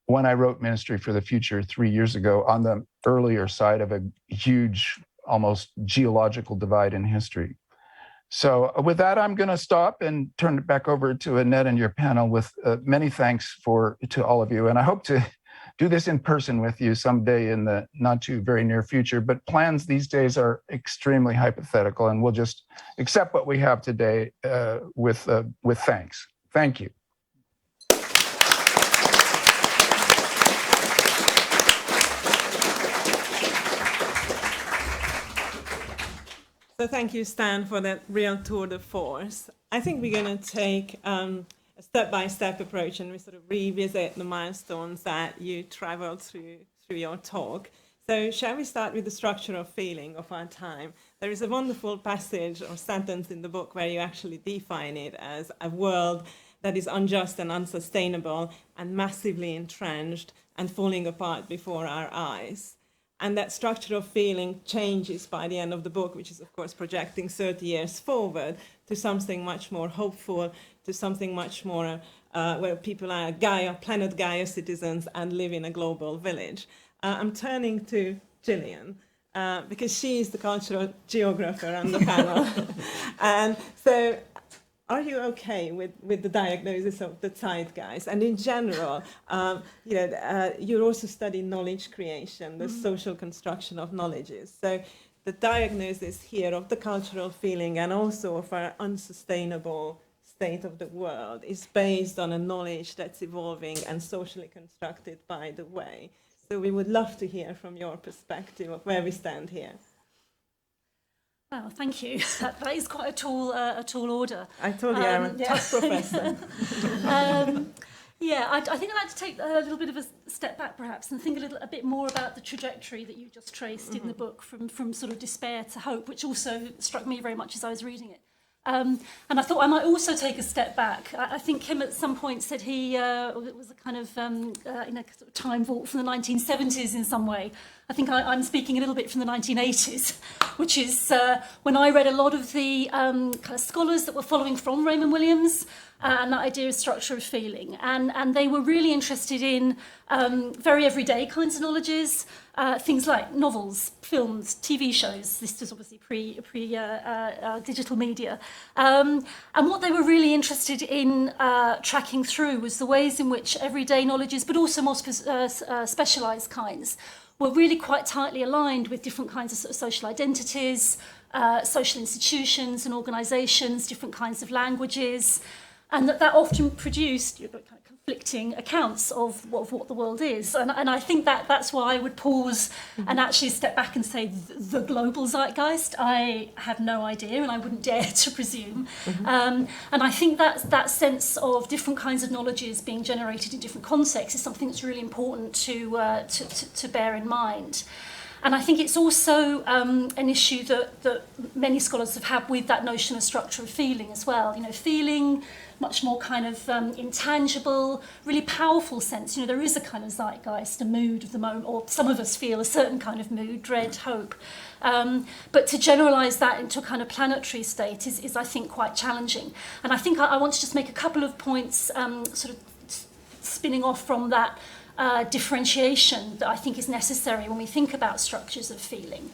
when I wrote Ministry for the Future 3 years ago, on the earlier side of a huge, almost geological divide in history. So with that, I'm going to stop and turn it back over to Annette and your panel with many thanks to all of you. And I hope to do this in person with you someday in the not too very near future, but plans these days are extremely hypothetical, and we'll just accept what we have today with thanks. Thank you. So thank you, Stan, for that real tour de force. I think we're going to take a step-by-step approach, and we sort of revisit the milestones that you traveled through your talk. So shall we start with the structure of feeling of our time? There is a wonderful passage or sentence in the book where you actually define it as a world that is unjust and unsustainable and massively entrenched and falling apart before our eyes. And that structure of feeling changes by the end of the book, which is, of course, projecting 30 years forward to something much more hopeful, to something much more where people are planet Gaia citizens and live in a global village. I'm turning to Gillian because she is the cultural geographer on the panel. And so are you okay with the diagnosis of the zeitgeist? And in general, you also study knowledge creation, the social construction of knowledges. So the diagnosis here of the cultural feeling and also of our unsustainable state of the world is based on a knowledge that's evolving and socially constructed by the way. So we would love to hear from your perspective of where we stand here. Well, thank you. That is quite a tall order. I told you I'm a tough professor. I think I'd like to take a little bit of a step back, perhaps, and think a bit more about the trajectory that you just traced in the book from sort of despair to hope, which also struck me very much as I was reading it. And I thought I might also take a step back. I think Kim at some point said he was a kind of in a sort of time vault from the 1970s in some way. I think I'm speaking a little bit from the 1980s, which is when I read a lot of the kind of scholars that were following from Raymond Williams and that idea of structure of feeling. And they were really interested in very everyday kinds of knowledges, things like novels, films, TV shows. This was obviously pre-digital media. And what they were really interested in tracking through was the ways in which everyday knowledges, but also more specialised kinds, were really quite tightly aligned with different kinds of, sort of social identities, social institutions and organisations, different kinds of languages, and that often produced kind of conflicting accounts of what the world is. And I think that's why I would pause and actually step back and say the global zeitgeist. I have no idea, and I wouldn't dare to presume. And I think that sense of different kinds of knowledges being generated in different contexts is something that's really important to bear in mind. And I think it's also an issue that many scholars have had with that notion of structure of feeling as well. You know, feeling much more kind of intangible, really powerful sense. You know, there is a kind of zeitgeist, a mood of the moment, or some of us feel a certain kind of mood, dread, hope. But to generalise that into a kind of planetary state is I think, quite challenging. And I think I want to just make a couple of points sort of spinning off from that differentiation that I think is necessary when we think about structures of feeling.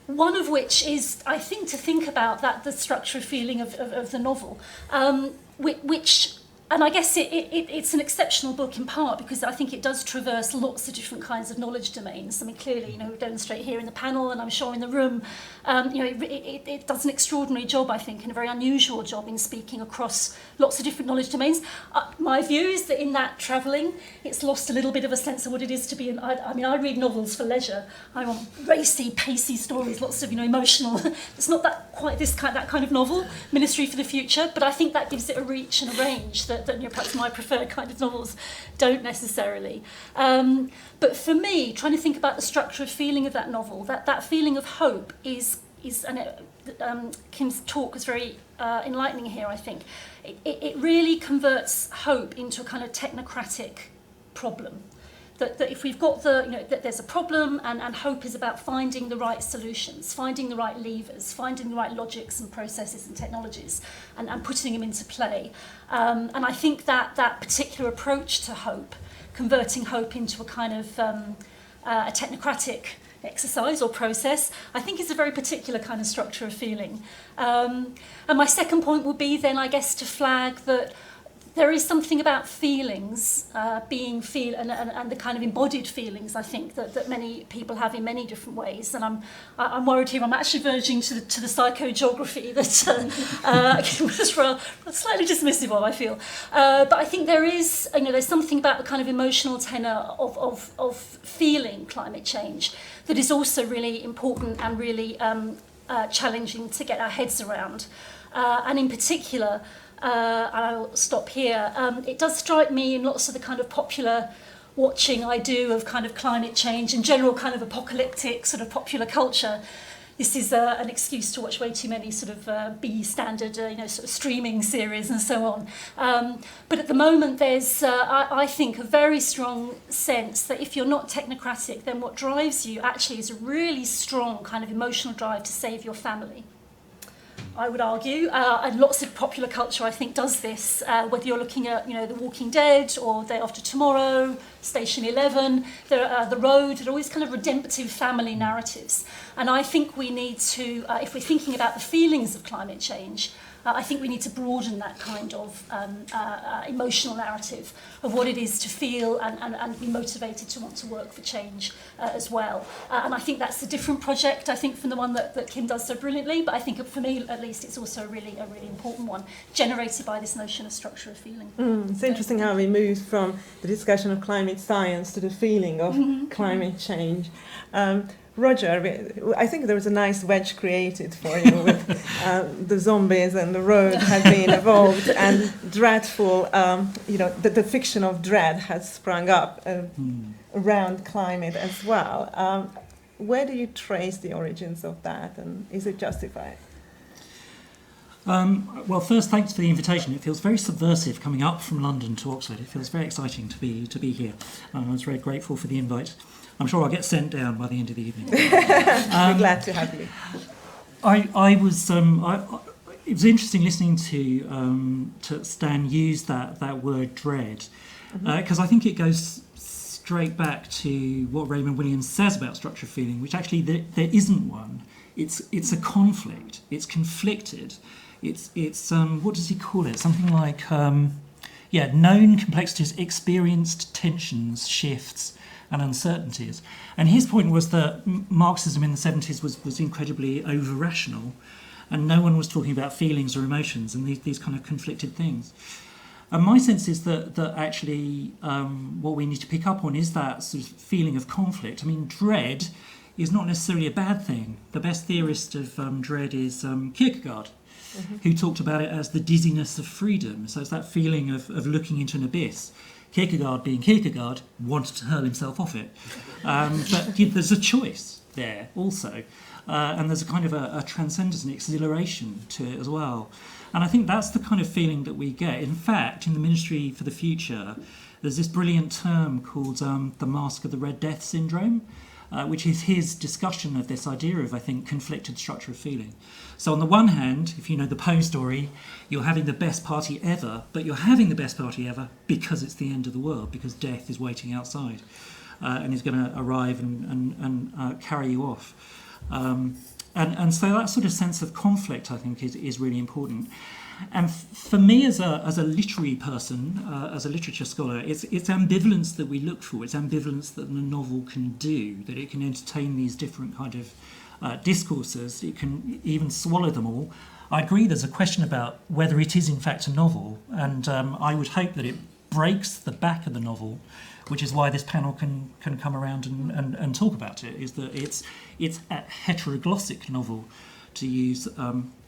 One of which is, I think, to think about the structure of feeling of the novel, which, and I guess it's an exceptional book in part because I think it does traverse lots of different kinds of knowledge domains. I mean, clearly, you know, we demonstrate here in the panel, and I'm sure in the room, you know, it does an extraordinary job, I think, and a very unusual job in speaking across lots of different knowledge domains. My view is that in that travelling, it's lost a little bit of a sense of what it is to be I mean, I read novels for leisure. I want racy, pacey stories, lots of, you know, emotional. It's not that kind of novel, Ministry for the Future, but I think that gives it a reach and a range that you know, perhaps my preferred kind of novels don't necessarily. But for me, trying to think about the structure of feeling of that novel, that feeling of hope is and Kim's talk was very enlightening here, I think. It really converts hope into a kind of technocratic problem. that if we've got that there's a problem, and hope is about finding the right solutions, finding the right levers, finding the right logics and processes and technologies, and putting them into play. And I think that particular approach to hope, converting hope into a kind of a technocratic exercise or process, I think is a very particular kind of structure of feeling. And my second point will be then, I guess, to flag that there is something about feelings, and the kind of embodied feelings, I think, that many people have in many different ways. And I'm worried here, I'm actually verging to the psychogeography that was slightly dismissive of, I feel. But I think there is, there's something about the kind of emotional tenor of feeling climate change that is also really important and really challenging to get our heads around. And in particular, I'll stop here. It does strike me in lots of the kind of popular watching I do of kind of climate change and general kind of apocalyptic sort of popular culture. This is an excuse to watch way too many sort of B standard, sort of streaming series and so on. But at the moment, there's, I think, a very strong sense that if you're not technocratic, then what drives you actually is a really strong kind of emotional drive to save your family. I would argue, and lots of popular culture, I think, does this. Whether you're looking at, The Walking Dead or Day After Tomorrow, Station 11, The Road, there are always kind of redemptive family narratives. And I think we need to, if we're thinking about the feelings of climate change, I think we need to broaden that kind of emotional narrative of what it is to feel and be motivated to want to work for change as well. And I think that's a different project, I think, from the one that Kim does so brilliantly, but I think for me, at least, it's also a really important one, generated by this notion of structure of feeling. It's interesting how we moved from the discussion of climate science to the feeling of climate change. Roger, I think there was a nice wedge created for you with the zombies and the road had been evolved and dreadful, the fiction of dread has sprung up around climate as well. Where do you trace the origins of that, and is it justified? Well, first, thanks for the invitation. It feels very subversive coming up from London to Oxford. It feels very exciting to be here. I was very grateful for the invite. I'm sure I'll get sent down by the end of the evening. We're glad to have you. It was interesting listening to Stan use that word dread, because I think it goes straight back to what Raymond Williams says about structure of feeling, which actually there isn't one. It's a conflict. It's conflicted. It's what does he call it? Something like known complexities, experienced tensions, shifts, and uncertainties. And his point was that Marxism in the 70s was incredibly over-rational, and no one was talking about feelings or emotions and these kind of conflicted things. And my sense is that actually what we need to pick up on is that sort of feeling of conflict. I mean, dread is not necessarily a bad thing. The best theorist of dread is Kierkegaard, who talked about it as the dizziness of freedom. So it's that feeling of looking into an abyss. Kierkegaard, being Kierkegaard, wanted to hurl himself off it. But there's a choice there also. And there's a kind of a transcendence and exhilaration to it as well. And I think that's the kind of feeling that we get. In fact, in the Ministry for the Future, there's this brilliant term called the Mask of the Red Death syndrome, which is his discussion of this idea of, I think, conflicted structure of feeling. So on the one hand, if you know the Poe story, you're having the best party ever, but you're having the best party ever because it's the end of the world, because death is waiting outside and is going to arrive and carry you off. And so that sort of sense of conflict, I think, is really important. And for me, as a literary person, as a literature scholar, it's ambivalence that we look for. It's ambivalence that the novel can do, that it can entertain these different kind of discourses. It can even swallow them all. I agree there's a question about whether it is in fact a novel, and I would hope that it breaks the back of the novel, which is why this panel can come around and talk about it, is that it's a heteroglossic novel, to use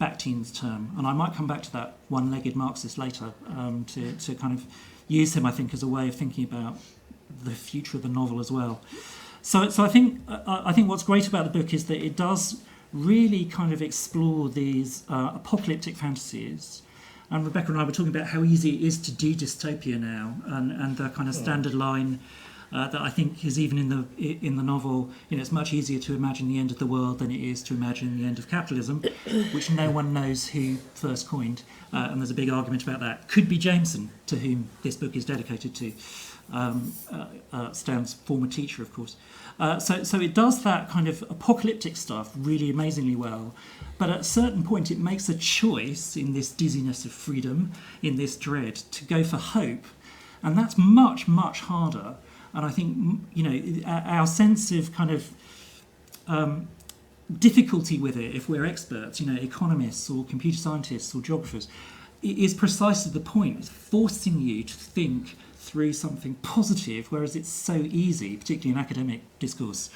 Bakhtin's term. And I might come back to that one-legged Marxist later to kind of use him, I think, as a way of thinking about the future of the novel as well. So I think what's great about the book is that it does really kind of explore these apocalyptic fantasies. And Rebecca and I were talking about how easy it is to do dystopia now, and the kind of standard line that I think is even in the novel. It's much easier to imagine the end of the world than it is to imagine the end of capitalism, which no one knows who first coined, and there's a big argument about that. Could be Jameson, to whom this book is dedicated to, Stan's former teacher, of course. So it does that kind of apocalyptic stuff really amazingly well. But at a certain point, it makes a choice in this dizziness of freedom, in this dread, to go for hope. And that's much, much harder. And I think, our sense of kind of difficulty with it, if we're experts, economists or computer scientists or geographers, is precisely the point. It's forcing you to think through something positive, whereas it's so easy, particularly in academic discourse,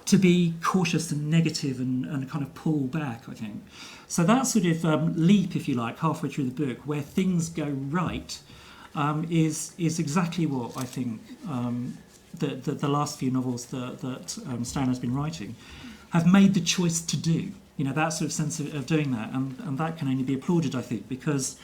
to be cautious and negative and kind of pull back, I think. So that sort of leap, if you like, halfway through the book, where things go right, is exactly what I think the last few novels that Stan has been writing have made the choice to do. That sort of sense of doing that, and that can only be applauded, I think, because,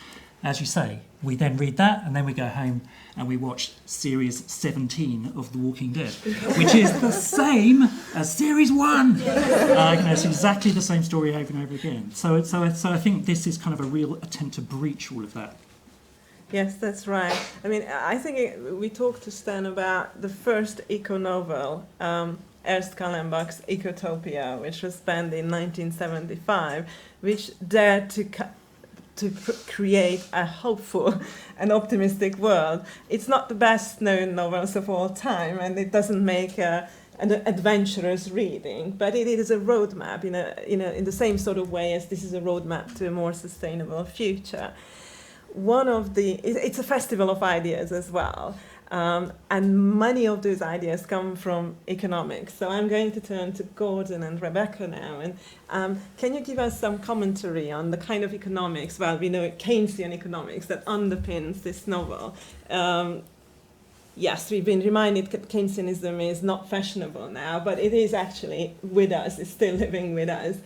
as you say, we then read that and then we go home and we watch series 17 of The Walking Dead, which is the same as series 1. It's exactly the same story over and over again. So I think this is kind of a real attempt to breach all of that. Yes, that's right. I mean, I think we talked to Stan about the first eco-novel, Ernst Kallenbach's Ecotopia, which was penned in 1975, which dared to create a hopeful and optimistic world. It's not the best known novels of all time, and it doesn't make an adventurous reading, but it is a roadmap in the same sort of way as this is a roadmap to a more sustainable future. It's a festival of ideas as well. And many of those ideas come from economics. So I'm going to turn to Gordon and Rebecca now. And can you give us some commentary on the kind of economics, well, we know Keynesian economics, that underpins this novel? Yes, we've been reminded that Keynesianism is not fashionable now, but it is actually with us, it's still living with us.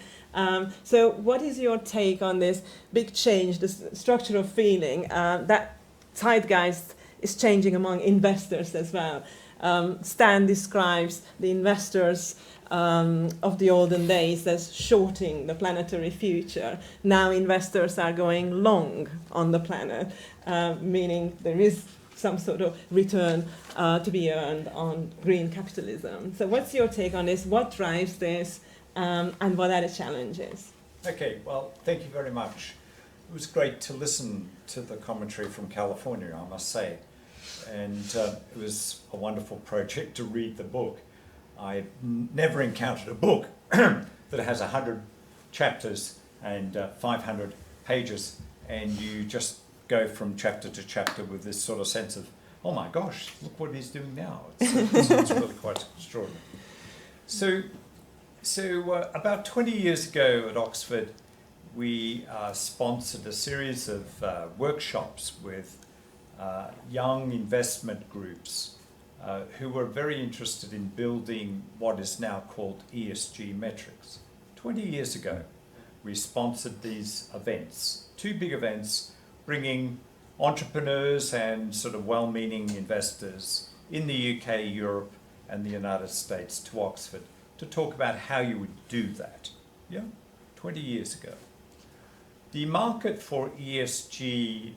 So what is your take on this big change, the structure of feeling, that zeitgeist is changing among investors as well? Stan describes the investors of the olden days as shorting the planetary future. Now investors are going long on the planet, meaning there is some sort of return to be earned on green capitalism. So what's your take on this? What drives this? And what are the challenges? Okay, well, thank you very much. It was great to listen to the commentary from California, I must say. And it was a wonderful project to read the book. I've never encountered a book that has 100 chapters and 500 pages, and you just go from chapter to chapter with this sort of sense of, oh my gosh, look what he's doing now. It's really quite extraordinary. So about 20 years ago at Oxford, we sponsored a series of workshops with young investment groups who were very interested in building what is now called ESG metrics. 20 years ago, we sponsored these events, 2 big events, bringing entrepreneurs and sort of well-meaning investors in the UK, Europe, and the United States to Oxford to talk about how you would do that, 20 years ago. The market for ESG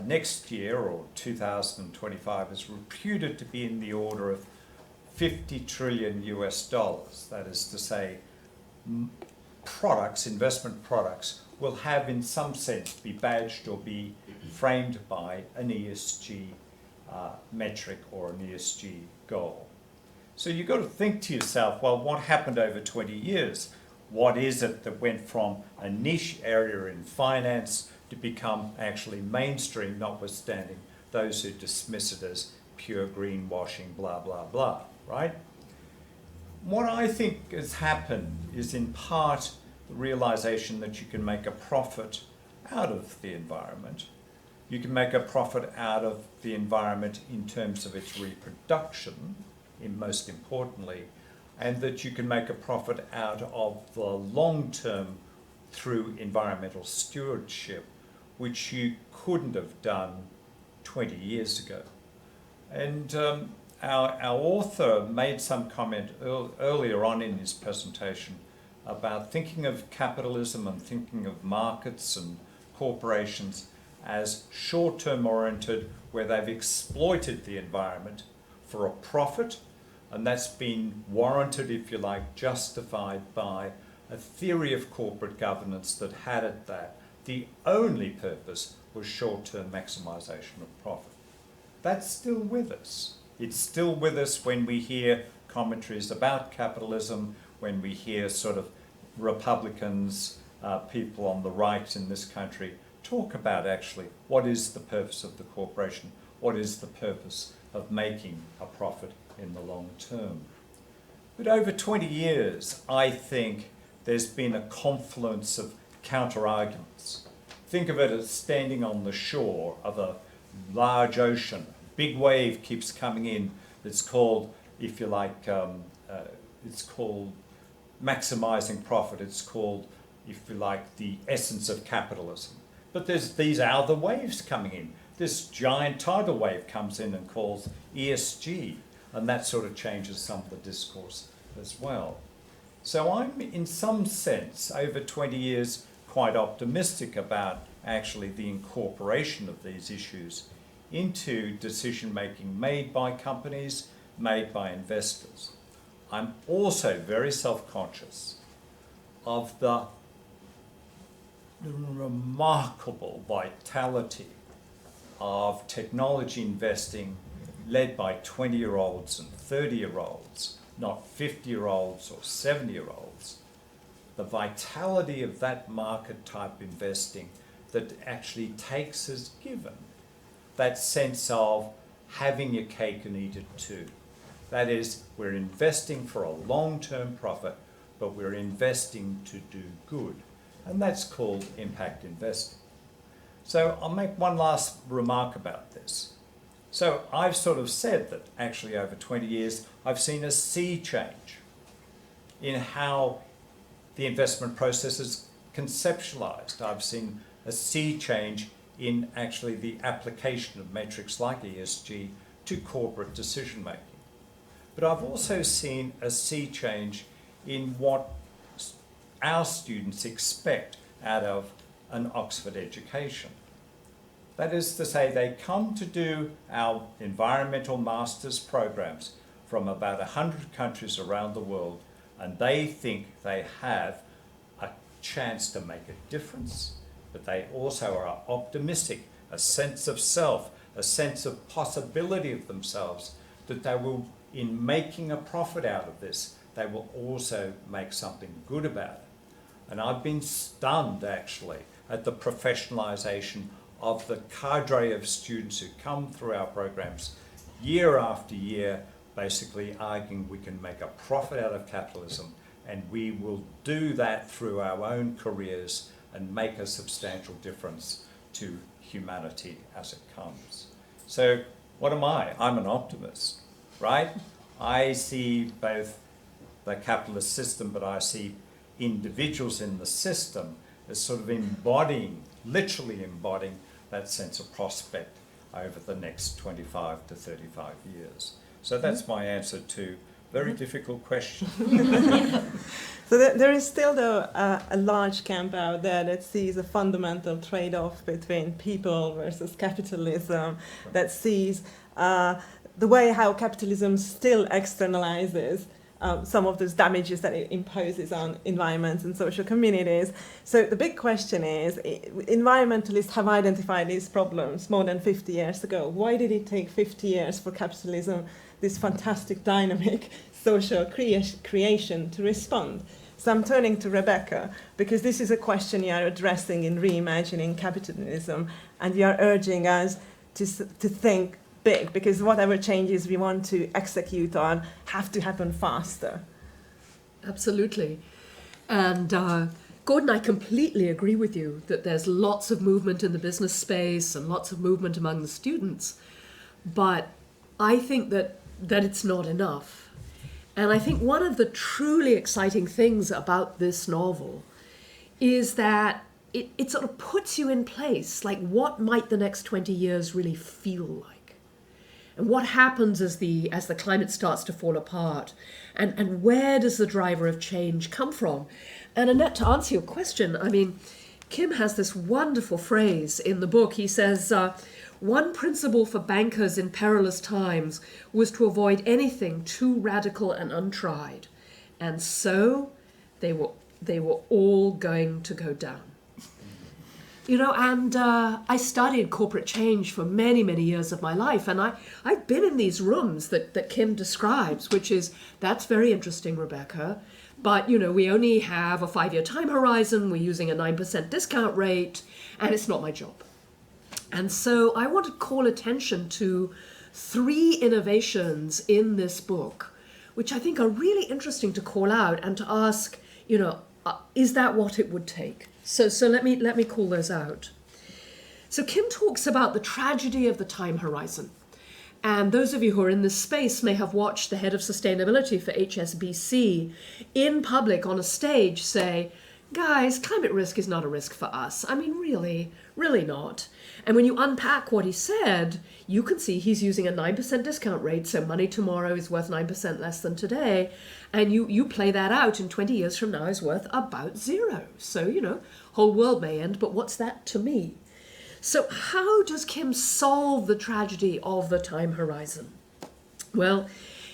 next year, or 2025, is reputed to be in the order of $50 trillion US. That is to say, products, investment products, will have in some sense be badged or be framed by an ESG metric or an ESG goal. So you've got to think to yourself, well, what happened over 20 years? What is it that went from a niche area in finance to become actually mainstream, notwithstanding those who dismiss it as pure greenwashing, blah, blah, blah, right? What I think has happened is in part the realization that you can make a profit out of the environment. You can make a profit out of the environment in terms of its reproduction, most importantly, and that you can make a profit out of the long term through environmental stewardship, which you couldn't have done 20 years ago. And our author made some comment earlier on in his presentation about thinking of capitalism and thinking of markets and corporations as short-term oriented, where they've exploited the environment for a profit, and that's been warranted, if you like, justified by a theory of corporate governance that had it that the only purpose was short-term maximization of profit. That's still with us. It's still with us when we hear commentaries about capitalism, when we hear sort of Republicans, people on the right in this country talk about actually what is the purpose of the corporation, what is the purpose of making a profit in the long term. But over 20 years, I think there's been a confluence of counter-arguments. Think of it as standing on the shore of a large ocean. Big wave keeps coming in. It's called, if you like, it's called maximizing profit. It's called, if you like, the essence of capitalism. But there's these other waves coming in. This giant tidal wave comes in and calls ESG, and that sort of changes some of the discourse as well. So I'm, in some sense, over 20 years, quite optimistic about actually the incorporation of these issues into decision-making made by companies, made by investors. I'm also very self-conscious of the remarkable vitality of technology investing led by 20-year-olds and 30-year-olds, not 50-year-olds or 70-year-olds. The vitality of that market type investing that actually takes as given that sense of having your cake and eat it too. That is, we're investing for a long-term profit, but we're investing to do good. And that's called impact investing. So I'll make one last remark about this. So I've sort of said that actually over 20 years, I've seen a sea change in how the investment process is conceptualized. I've seen a sea change in actually the application of metrics like ESG to corporate decision making. But I've also seen a sea change in what our students expect out of an Oxford education. That is to say, they come to do our environmental masters programs from about 100 countries around the world, and they think they have a chance to make a difference, but they also are optimistic, a sense of self, a sense of possibility of themselves, that they will, in making a profit out of this, they will also make something good about it. And I've been stunned, actually, at the professionalization of the cadre of students who come through our programs year after year, basically arguing we can make a profit out of capitalism, and we will do that through our own careers and make a substantial difference to humanity as it comes. So what am I? I'm an optimist, right? I see both the capitalist system, but I see individuals in the system as sort of embodying, literally embodying that sense of prospect over the next 25 to 35 years. So that's my answer to a very difficult question. So there is still, though, a large camp out there that sees a fundamental trade-off between people versus capitalism, that sees the way how capitalism still externalizes some of those damages that it imposes on environments and social communities. So the big question is, environmentalists have identified these problems more than 50 years ago. Why did it take 50 years for capitalism, this fantastic dynamic social creation, to respond? So I'm turning to Rebecca, because this is a question you are addressing in Reimagining Capitalism, and you are urging us to think big, because whatever changes we want to execute on have to happen faster. Absolutely. And Gordon, I completely agree with you that there's lots of movement in the business space and lots of movement among the students, but I think that it's not enough. And I think one of the truly exciting things about this novel is that it sort of puts you in place, like what might the next 20 years really feel like? and what happens as the climate starts to fall apart, and where does the driver of change come from? And Annette, to answer your question, I mean, Kim has this wonderful phrase in the book. He says, one principle for bankers in perilous times was to avoid anything too radical and untried. And so they were all going to go down. You know, and I studied corporate change for many, many years of my life. And I've been in these rooms that Kim describes, which is, that's very interesting, Rebecca. But, you know, we only have a 5-year time horizon. We're using a 9% discount rate, and it's not my job. And so I want to call attention to 3 innovations in this book, which I think are really interesting to call out and to ask, you know, is that what it would take? So let me call those out. So Kim talks about the tragedy of the time horizon. And those of you who are in this space may have watched the head of sustainability for HSBC in public on a stage say, guys, climate risk is not a risk for us. I mean, really, really not. And when you unpack what he said, you can see he's using a 9% discount rate, so money tomorrow is worth 9% less than today. And you play that out, and 20 years from now is worth about 0. So, you know, whole world may end, but what's that to me? So how does Kim solve the tragedy of the time horizon? Well,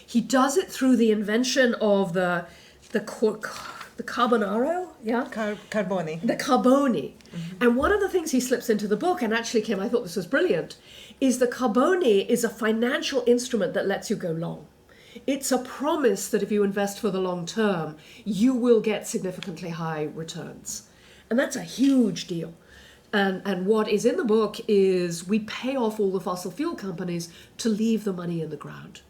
he does it through the invention of the carbonaro, yeah? Carboni. The carboni. Mm-hmm. And one of the things he slips into the book, and actually, Kim, I thought this was brilliant, is the carboni is a financial instrument that lets you go long. It's a promise that if you invest for the long term, you will get significantly high returns. And that's a huge deal. And what is in the book is we pay off all the fossil fuel companies to leave the money in the ground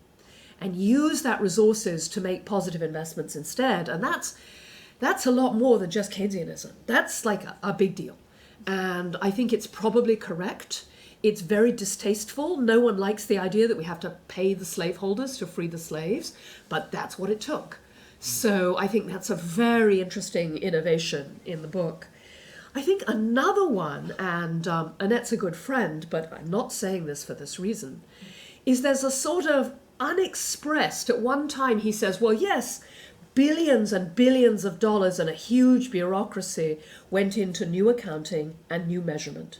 and use that resources to make positive investments instead. And that's a lot more than just Keynesianism. That's like a big deal. And I think it's probably correct. It's very distasteful. No one likes the idea that we have to pay the slaveholders to free the slaves, but that's what it took. So I think that's a very interesting innovation in the book. I think another one, and Annette's a good friend, but I'm not saying this for this reason, is there's a sort of unexpressed, at one time he says, well, yes, billions and billions of dollars and a huge bureaucracy went into new accounting and new measurement.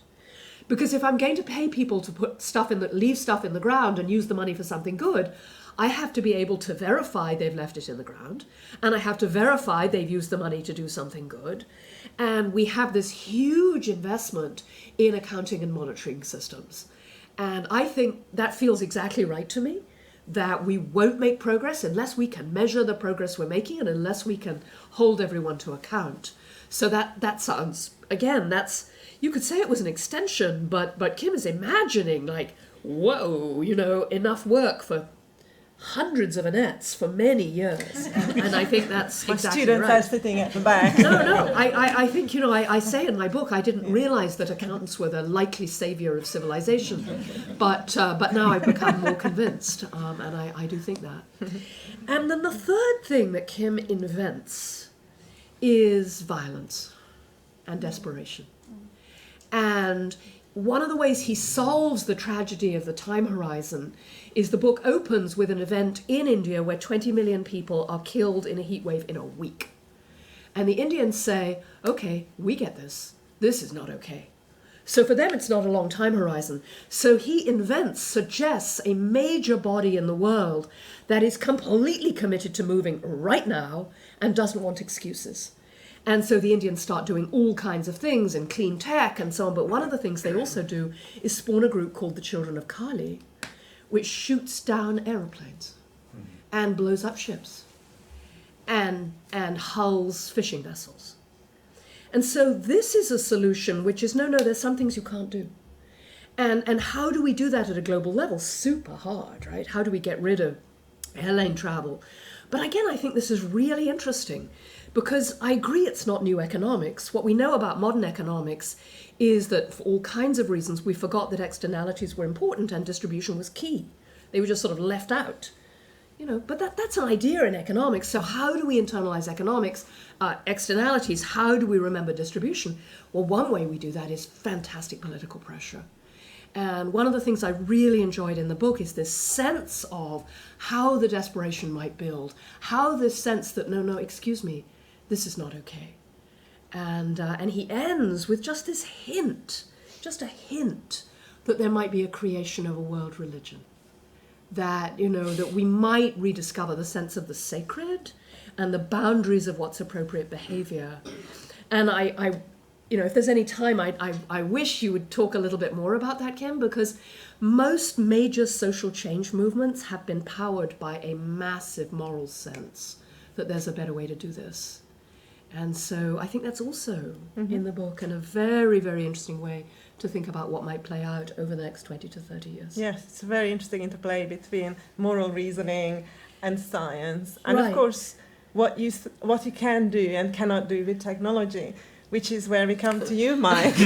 Because if I'm going to pay people to put stuff leave stuff in the ground and use the money for something good, I have to be able to verify they've left it in the ground, and I have to verify they've used the money to do something good. And we have this huge investment in accounting and monitoring systems. And I think that feels exactly right to me, that we won't make progress unless we can measure the progress we're making and unless we can hold everyone to account. So that sounds, again, you could say it was an extension, but Kim is imagining like, whoa, you know, enough work for hundreds of Annettes for many years. And I think that's My exactly students right. are sitting at the back. No. I think, you know, I say in my book, I didn't realize that accountants were the likely savior of civilization. But now I've become more convinced, and I do think that. And then the third thing that Kim invents is violence and desperation. And one of the ways he solves the tragedy of the time horizon is the book opens with an event in India where 20 million people are killed in a heat wave in a week. And the Indians say, okay, we get this. This is not okay. So for them, it's not a long time horizon. So he suggests a major body in the world that is completely committed to moving right now and doesn't want excuses. And so the Indians start doing all kinds of things and clean tech and so on. But one of the things they also do is spawn a group called the Children of Kali, which shoots down aeroplanes and blows up ships and hulls fishing vessels. And so this is a solution which is, no, there's some things you can't do. And how do we do that at a global level? Super hard, right? How do we get rid of airline travel? But again, I think this is really interesting because I agree it's not new economics. What we know about modern economics is that for all kinds of reasons, we forgot that externalities were important and distribution was key. They were just sort of left out. You know, but that's an idea in economics. So how do we internalize economics, externalities? How do we remember distribution? Well, one way we do that is fantastic political pressure. And one of the things I really enjoyed in the book is this sense of how the desperation might build, how this sense that, no, excuse me, this is not okay. And he ends with just this hint, just a hint, that there might be a creation of a world religion. That, that we might rediscover the sense of the sacred and the boundaries of what's appropriate behavior. And I if there's any time, I wish you would talk a little bit more about that, Kim, because most major social change movements have been powered by a massive moral sense that there's a better way to do this. And so I think that's also in the book, and a very, very interesting way to think about what might play out over the next 20 to 30 years. Yes, it's a very interesting interplay between moral reasoning and science, and Right. of course what you can do and cannot do with technology, which is where we come to you, Mike.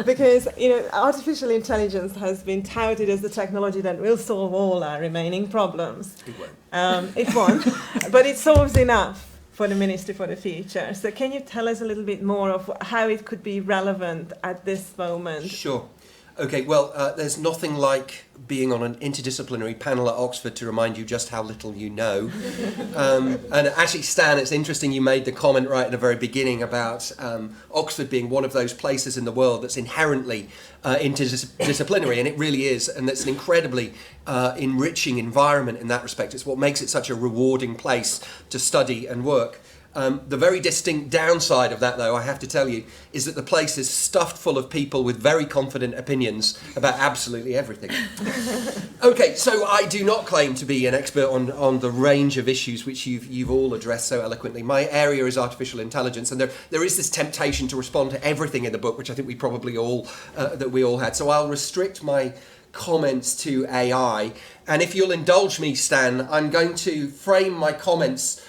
Because artificial intelligence has been touted as the technology that will solve all our remaining problems. It won't. It won't, but it solves enough for the Ministry for the Future. So can you tell us a little bit more of how it could be relevant at this moment? Sure. Okay, well, there's nothing like being on an interdisciplinary panel at Oxford to remind you just how little you know. And actually, Stan, it's interesting you made the comment right at the very beginning about Oxford being one of those places in the world that's inherently interdisciplinary, and it really is, and it's an incredibly enriching environment in that respect. It's what makes it such a rewarding place to study and work. The very distinct downside of that, though, I have to tell you, is that the place is stuffed full of people with very confident opinions about absolutely everything. Okay, so I do not claim to be an expert on the range of issues which you've all addressed so eloquently. My area is artificial intelligence, and there is this temptation to respond to everything in the book, which I think we probably all had. So I'll restrict my comments to AI, and if you'll indulge me, Stan, I'm going to frame my comments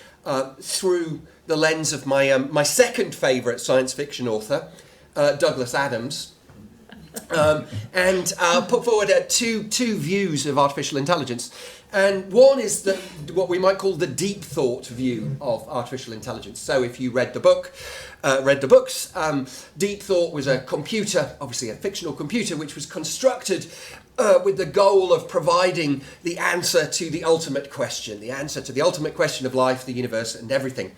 through the lens of my second favourite science fiction author, Douglas Adams, and put forward two views of artificial intelligence. And one is what we might call the deep thought view of artificial intelligence. So if you read the books, Deep Thought was a computer, obviously a fictional computer, which was constructed with the goal of providing the answer to the ultimate question of life, the universe, and everything.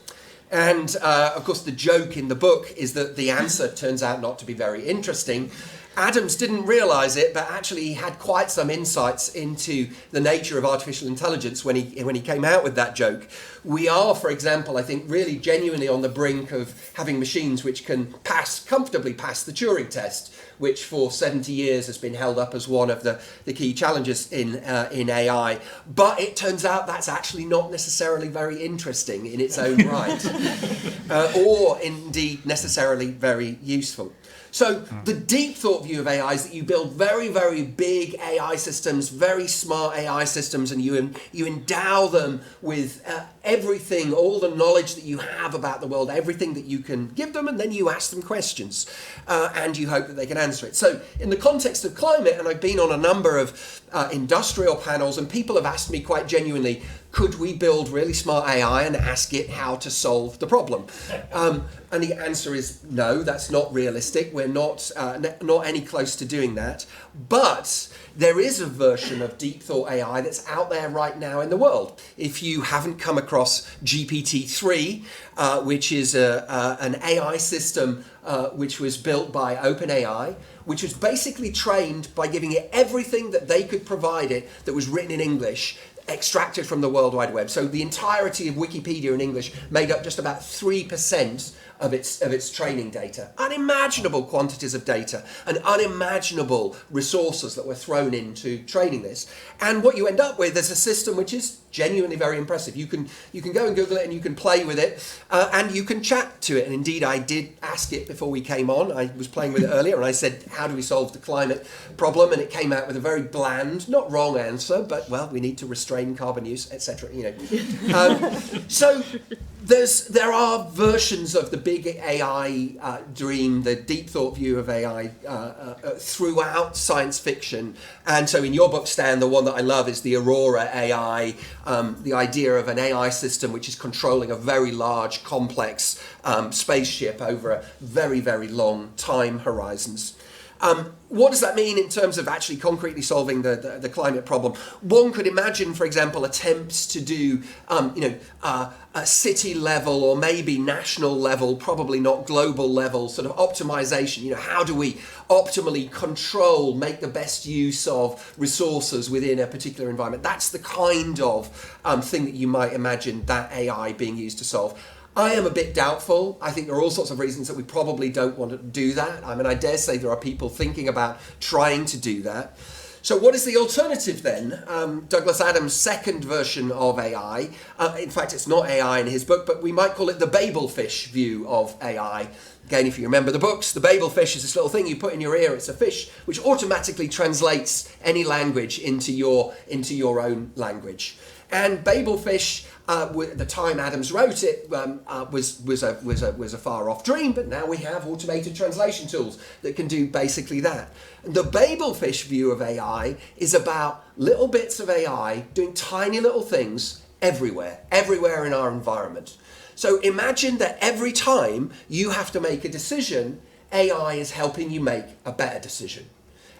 And of course, the joke in the book is that the answer turns out not to be very interesting. Adams didn't realise it, but actually he had quite some insights into the nature of artificial intelligence when he came out with that joke. We are, for example, I think, really genuinely on the brink of having machines which can comfortably pass the Turing test, which for 70 years has been held up as one of the key challenges in AI. But it turns out that's actually not necessarily very interesting in its own right, or indeed necessarily very useful. So the deep thought view of AI is that you build very, very big AI systems, very smart AI systems, and you endow them with everything, all the knowledge that you have about the world, everything that you can give them, and then you ask them questions, and you hope that they can answer it. So in the context of climate, and I've been on a number of industrial panels, and people have asked me quite genuinely, could we build really smart AI and ask it how to solve the problem? And the answer is no, that's not realistic. We're not any close to doing that. But there is a version of deep thought AI that's out there right now in the world. If you haven't come across GPT-3, which is an AI system which was built by OpenAI, which was basically trained by giving it everything that they could provide it that was written in English, extracted from the World Wide Web. So the entirety of Wikipedia in English made up just about 3% of its training data. Unimaginable quantities of data and unimaginable resources that were thrown into training this. And what you end up with is a system which is genuinely very impressive. You can go and Google it, and you can play with it, and you can chat to it. And indeed, I did ask it before we came on. I was playing with it earlier, and I said, how do we solve the climate problem? And it came out with a very bland, not wrong answer, but, well, we need to restrain carbon use, etc. So there are versions of the big AI dream, the deep thought view of AI throughout science fiction. And so in your book, Stan, the one that I love is the Aurora Ai, the idea of an AI system which is controlling a very large, complex spaceship over a very, very long time horizons. What does that mean in terms of actually concretely solving the climate problem? One could imagine, for example, attempts to do, a city level or maybe national level, probably not global level, sort of optimization. How do we optimally control, make the best use of resources within a particular environment? That's the kind of thing that you might imagine that AI being used to solve. I am a bit doubtful. I think there are all sorts of reasons that we probably don't want to do that. I mean, I dare say there are people thinking about trying to do that. So what is the alternative then? Douglas Adams' second version of AI, in fact, it's not AI in his book, but we might call it the Babelfish View of AI. Again, if you remember the books, the Babelfish is this little thing you put in your ear. It's a fish which automatically translates any language into your own language. And Babelfish, at the time Adams wrote it, was a far off dream, but now we have automated translation tools that can do basically that. And the Babelfish view of AI is about little bits of AI doing tiny little things everywhere in our environment. So imagine that every time you have to make a decision, AI is helping you make a better decision.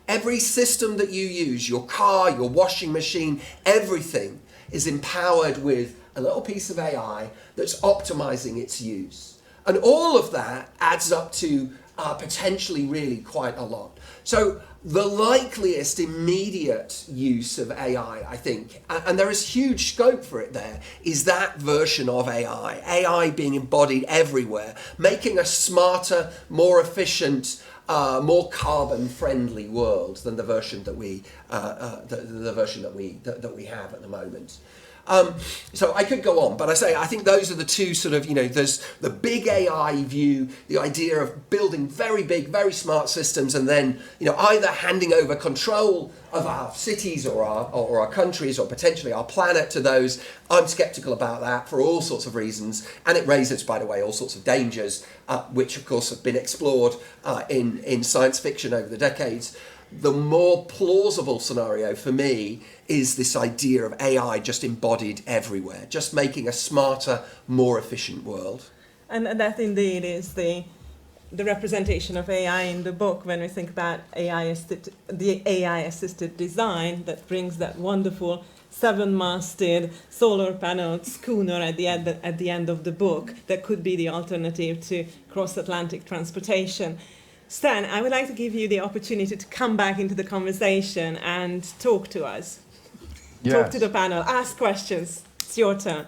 Every system that you use, your car, your washing machine, everything is empowered with a little piece of AI that's optimizing its use. And all of that adds up to potentially really quite a lot. So the likeliest immediate use of AI, I think, and there is huge scope for it there, is that version of AI. AI being embodied everywhere, making a smarter, more efficient, more carbon-friendly world than the version that we have at the moment. So I could go on, but I think those are the two sort of, there's the big AI view, the idea of building very big, very smart systems, and then, either handing over control of our cities or our countries or potentially our planet to those. I'm skeptical about that for all sorts of reasons, and it raises, by the way, all sorts of dangers, which of course have been explored in science fiction over the decades. The more plausible scenario for me is this idea of AI just embodied everywhere, just making a smarter, more efficient world. And that indeed is the representation of AI in the book when we think about the AI-assisted design that brings that wonderful 7-masted solar-paneled schooner at the end of the book that could be the alternative to cross-Atlantic transportation. Stan, I would like to give you the opportunity to come back into the conversation and talk to us. Yes. Talk to the panel, ask questions. It's your turn.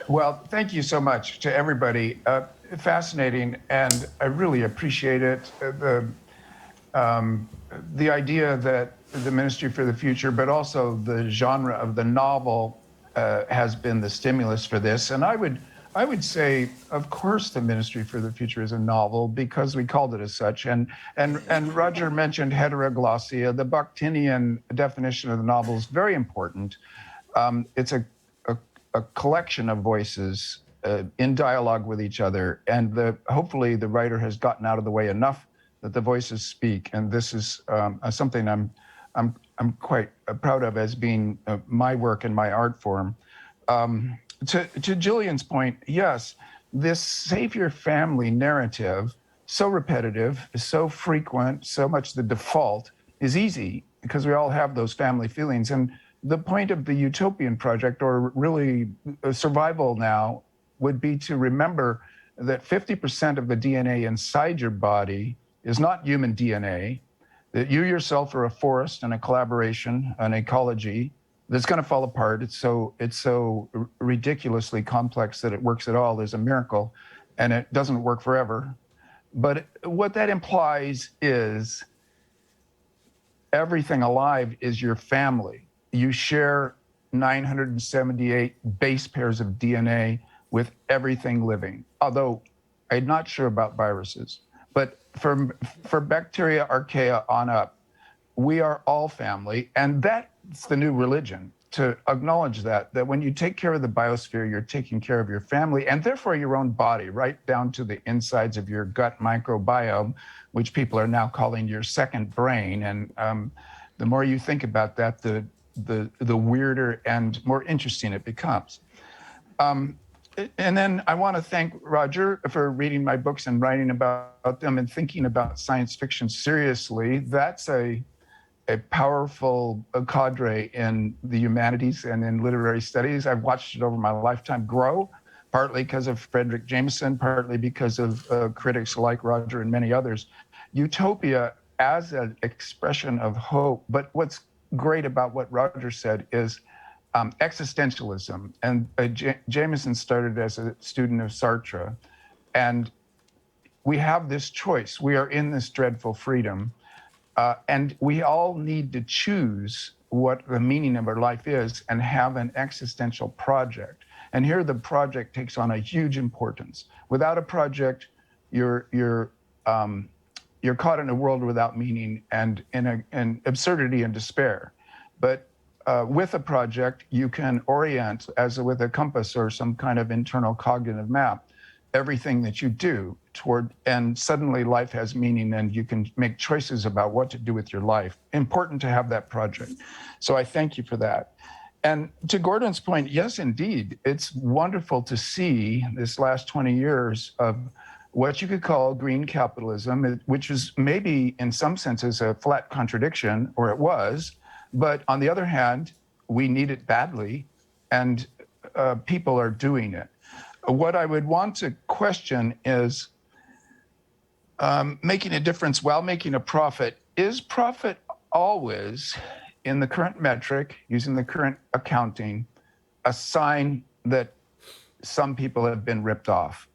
Well, thank you so much to everybody. Fascinating, and I really appreciate it. The idea that the Ministry for the Future, but also the genre of the novel, has been the stimulus for this. And I would say, of course, the Ministry for the Future is a novel because we called it as such. And Roger mentioned heteroglossia. The Bakhtinian definition of the novel is very important. It's a collection of voices in dialogue with each other, and hopefully the writer has gotten out of the way enough that the voices speak. And this is something I'm quite proud of as being my work and my art form. To Gillian's point, yes, this savior family narrative, so repetitive, so frequent, so much the default, is easy because we all have those family feelings. And the point of the utopian project, or really survival now, would be to remember that 50% of the DNA inside your body is not human DNA, that you yourself are a forest and a collaboration, an ecology that's going to fall apart. It's so ridiculously complex that it works at all is a miracle, and it doesn't work forever. But what that implies is everything alive is your family. You share 978 base pairs of DNA with everything living. Although I'm not sure about viruses, but for bacteria, archaea on up, we are all family, and that's the new religion, to acknowledge that when you take care of the biosphere, you're taking care of your family and therefore your own body, right down to the insides of your gut microbiome, which people are now calling your second brain. And the more you think about that, the weirder and more interesting it becomes. And then I want to thank Roger for reading my books and writing about them and thinking about science fiction seriously. That's a powerful cadre in the humanities and in literary studies. I've watched it over my lifetime grow, partly because of Frederick Jameson, partly because of critics like Roger and many others. Utopia as an expression of hope. But what's great about what Roger said is existentialism. And Jameson started as a student of Sartre. And we have this choice. We are in this dreadful freedom. And we all need to choose what the meaning of our life is and have an existential project. And here the project takes on a huge importance. Without a project, you're caught in a world without meaning and in absurdity and despair. But with a project, you can orient, as with a compass or some kind of internal cognitive map, everything that you do toward, and suddenly life has meaning and you can make choices about what to do with your life. Important to have that project. So I thank you for that. And to Gordon's point, yes, indeed, it's wonderful to see this last 20 years of what you could call green capitalism, which is maybe in some senses a flat contradiction, or it was, but on the other hand, we need it badly and people are doing it. What I would want to question is making a difference while making a profit. Is profit always, in the current metric, using the current accounting, a sign that some people have been ripped off?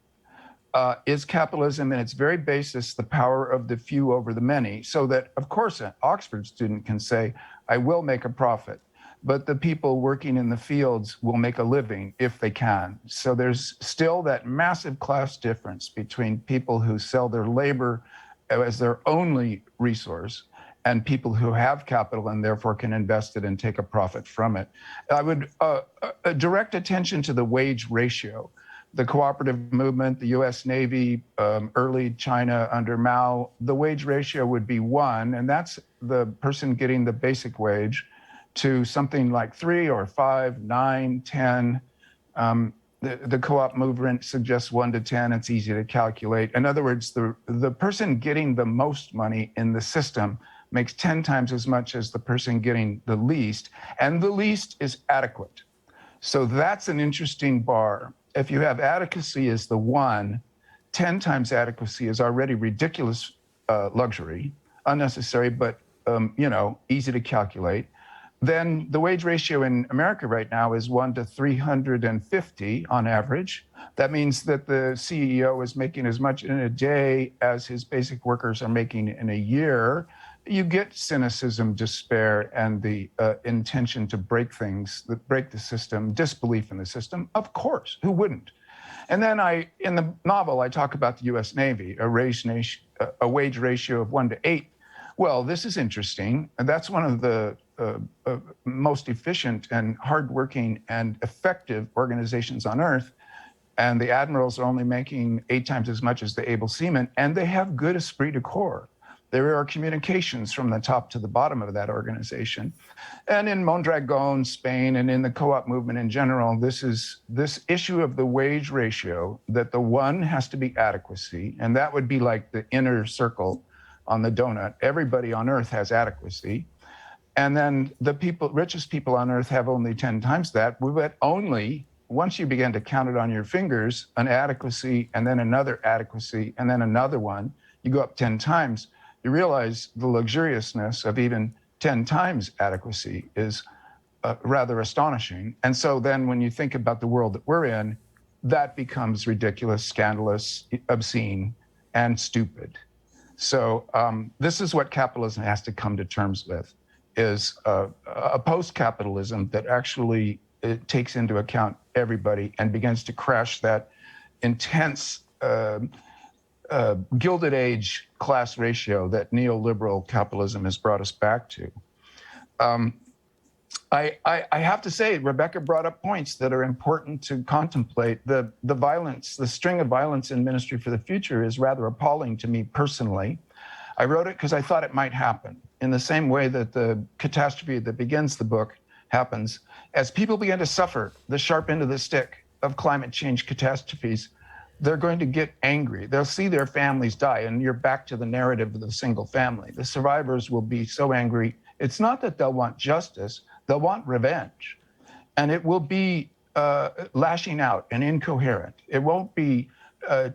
Is capitalism in its very basis the power of the few over the many? So that, of course, an Oxford student can say, I will make a profit, but the people working in the fields will make a living if they can. So there's still that massive class difference between people who sell their labor as their only resource and people who have capital and therefore can invest it and take a profit from it. I would direct attention to the wage ratio. The cooperative movement, the US Navy, early China under Mao, the wage ratio would be 1, and that's the person getting the basic wage, to something like 3 or 5, 9, 10. The co-op movement suggests 1 to 10. It's easy to calculate. In other words, the person getting the most money in the system makes 10 times as much as the person getting the least, and the least is adequate. So that's an interesting bar. If you have adequacy as the 1, 10 times adequacy is already ridiculous luxury, unnecessary, but easy to calculate. Then the wage ratio in America right now is 1 to 350 on average. That means that the CEO is making as much in a day as his basic workers are making in a year. You get cynicism, despair, and the intention to break things, break the system, disbelief in the system. Of course, who wouldn't? And then in the novel, I talk about the US Navy, a wage ratio of 1 to 8. Well, this is interesting. And that's one of the most efficient and hardworking and effective organizations on Earth. And the admirals are only making 8 times as much as the able seamen, and they have good esprit de corps. There are communications from the top to the bottom of that organization. And in Mondragon, Spain, and in the co-op movement in general, this issue of the wage ratio, that the 1 has to be adequacy, and that would be like the inner circle on the donut. Everybody on Earth has adequacy. And then the richest people on Earth have only 10 times that, but only, once you begin to count it on your fingers, an adequacy, and then another adequacy, and then another one, you go up 10 times. You realize the luxuriousness of even 10 times adequacy is rather astonishing. And so then when you think about the world that we're in, that becomes ridiculous, scandalous, obscene, and stupid. So this is what capitalism has to come to terms with, is a post-capitalism that actually takes into account everybody and begins to crash that intense Gilded Age class ratio that neoliberal capitalism has brought us back to. I have to say, Rebecca brought up points that are important to contemplate. The violence, the string of violence in Ministry for the Future is rather appalling to me personally. I wrote it because I thought it might happen, in the same way that the catastrophe that begins the book happens. As people begin to suffer the sharp end of the stick of climate change catastrophes, they're going to get angry. They'll see their families die, and you're back to the narrative of the single family. The survivors will be so angry. It's not that they'll want justice, they'll want revenge. And it will be lashing out and incoherent. It won't be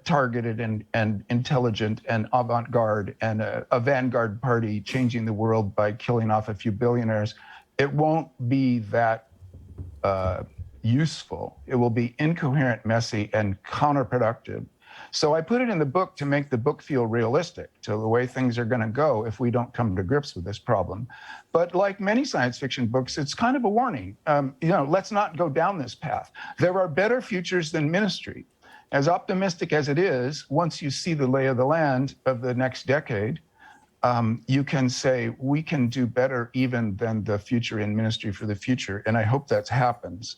targeted and intelligent and avant-garde and a vanguard party changing the world by killing off a few billionaires. It won't be that useful. It will be incoherent, messy, and counterproductive. So I put it in the book to make the book feel realistic to the way things are going to go if we don't come to grips with this problem. But like many science fiction books, it's kind of a warning. Let's not go down this path. There are better futures than Ministry. As optimistic as it is, once you see the lay of the land of the next decade, you can say, we can do better even than the future in Ministry for the Future. And I hope that happens.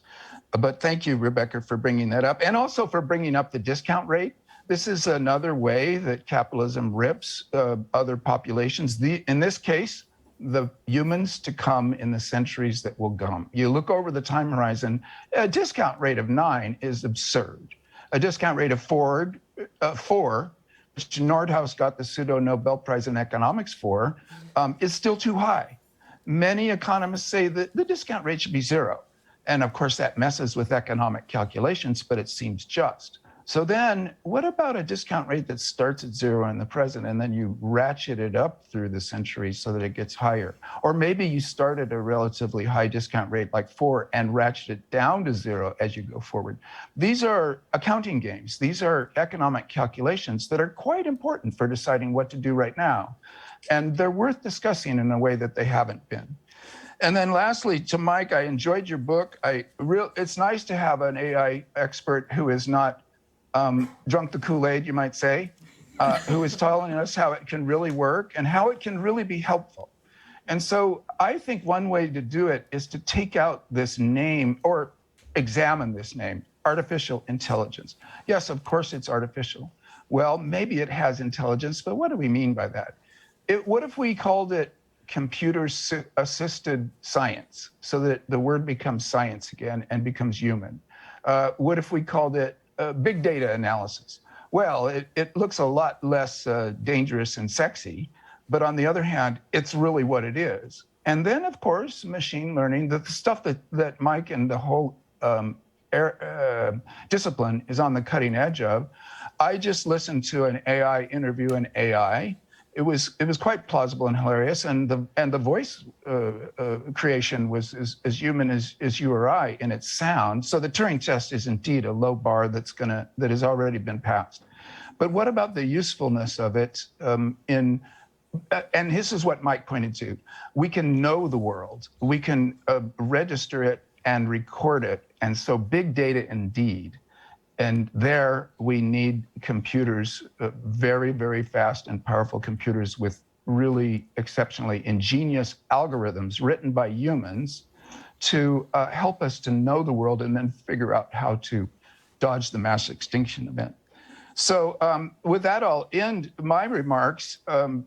But thank you, Rebecca, for bringing that up. And also for bringing up the discount rate. This is another way that capitalism rips other populations. In this case, the humans to come in the centuries that will come. You look over the time horizon, a discount rate of 9 is absurd. A discount rate of 4, which Nordhaus got the pseudo Nobel Prize in economics for, is still too high. Many economists say that the discount rate should be 0. And of course, that messes with economic calculations, but it seems just. So then what about a discount rate that starts at 0 in the present and then you ratchet it up through the centuries so that it gets higher? Or maybe you start at a relatively high discount rate like 4 and ratchet it down to 0 as you go forward. These are accounting games. These are economic calculations that are quite important for deciding what to do right now. And they're worth discussing in a way that they haven't been. And then lastly, to Mike, I enjoyed your book. It's nice to have an AI expert who is not drunk the Kool-Aid, you might say, who is telling us how it can really work and how it can really be helpful. And so I think one way to do it is to take out this name or examine this name, artificial intelligence. Yes, of course it's artificial. Well, maybe it has intelligence, but what do we mean by that? What if we called it computer-assisted science so that the word becomes science again and becomes human? What if we called it big data analysis? Well, it looks a lot less dangerous and sexy, but on the other hand, it's really what it is. And then, of course, machine learning, the stuff that Mike and the whole discipline is on the cutting edge of. I just listened to an AI interview in AI. It was quite plausible and hilarious, and the voice creation was as human as you or I in its sound. So the Turing test is indeed a low bar that has already been passed. But what about the usefulness of it? And this is what Mike pointed to. We can know the world. We can register it and record it, and so big data indeed. And there we need computers, very, very fast and powerful computers with really exceptionally ingenious algorithms written by humans to help us to know the world and then figure out how to dodge the mass extinction event. So with that, I'll end my remarks. And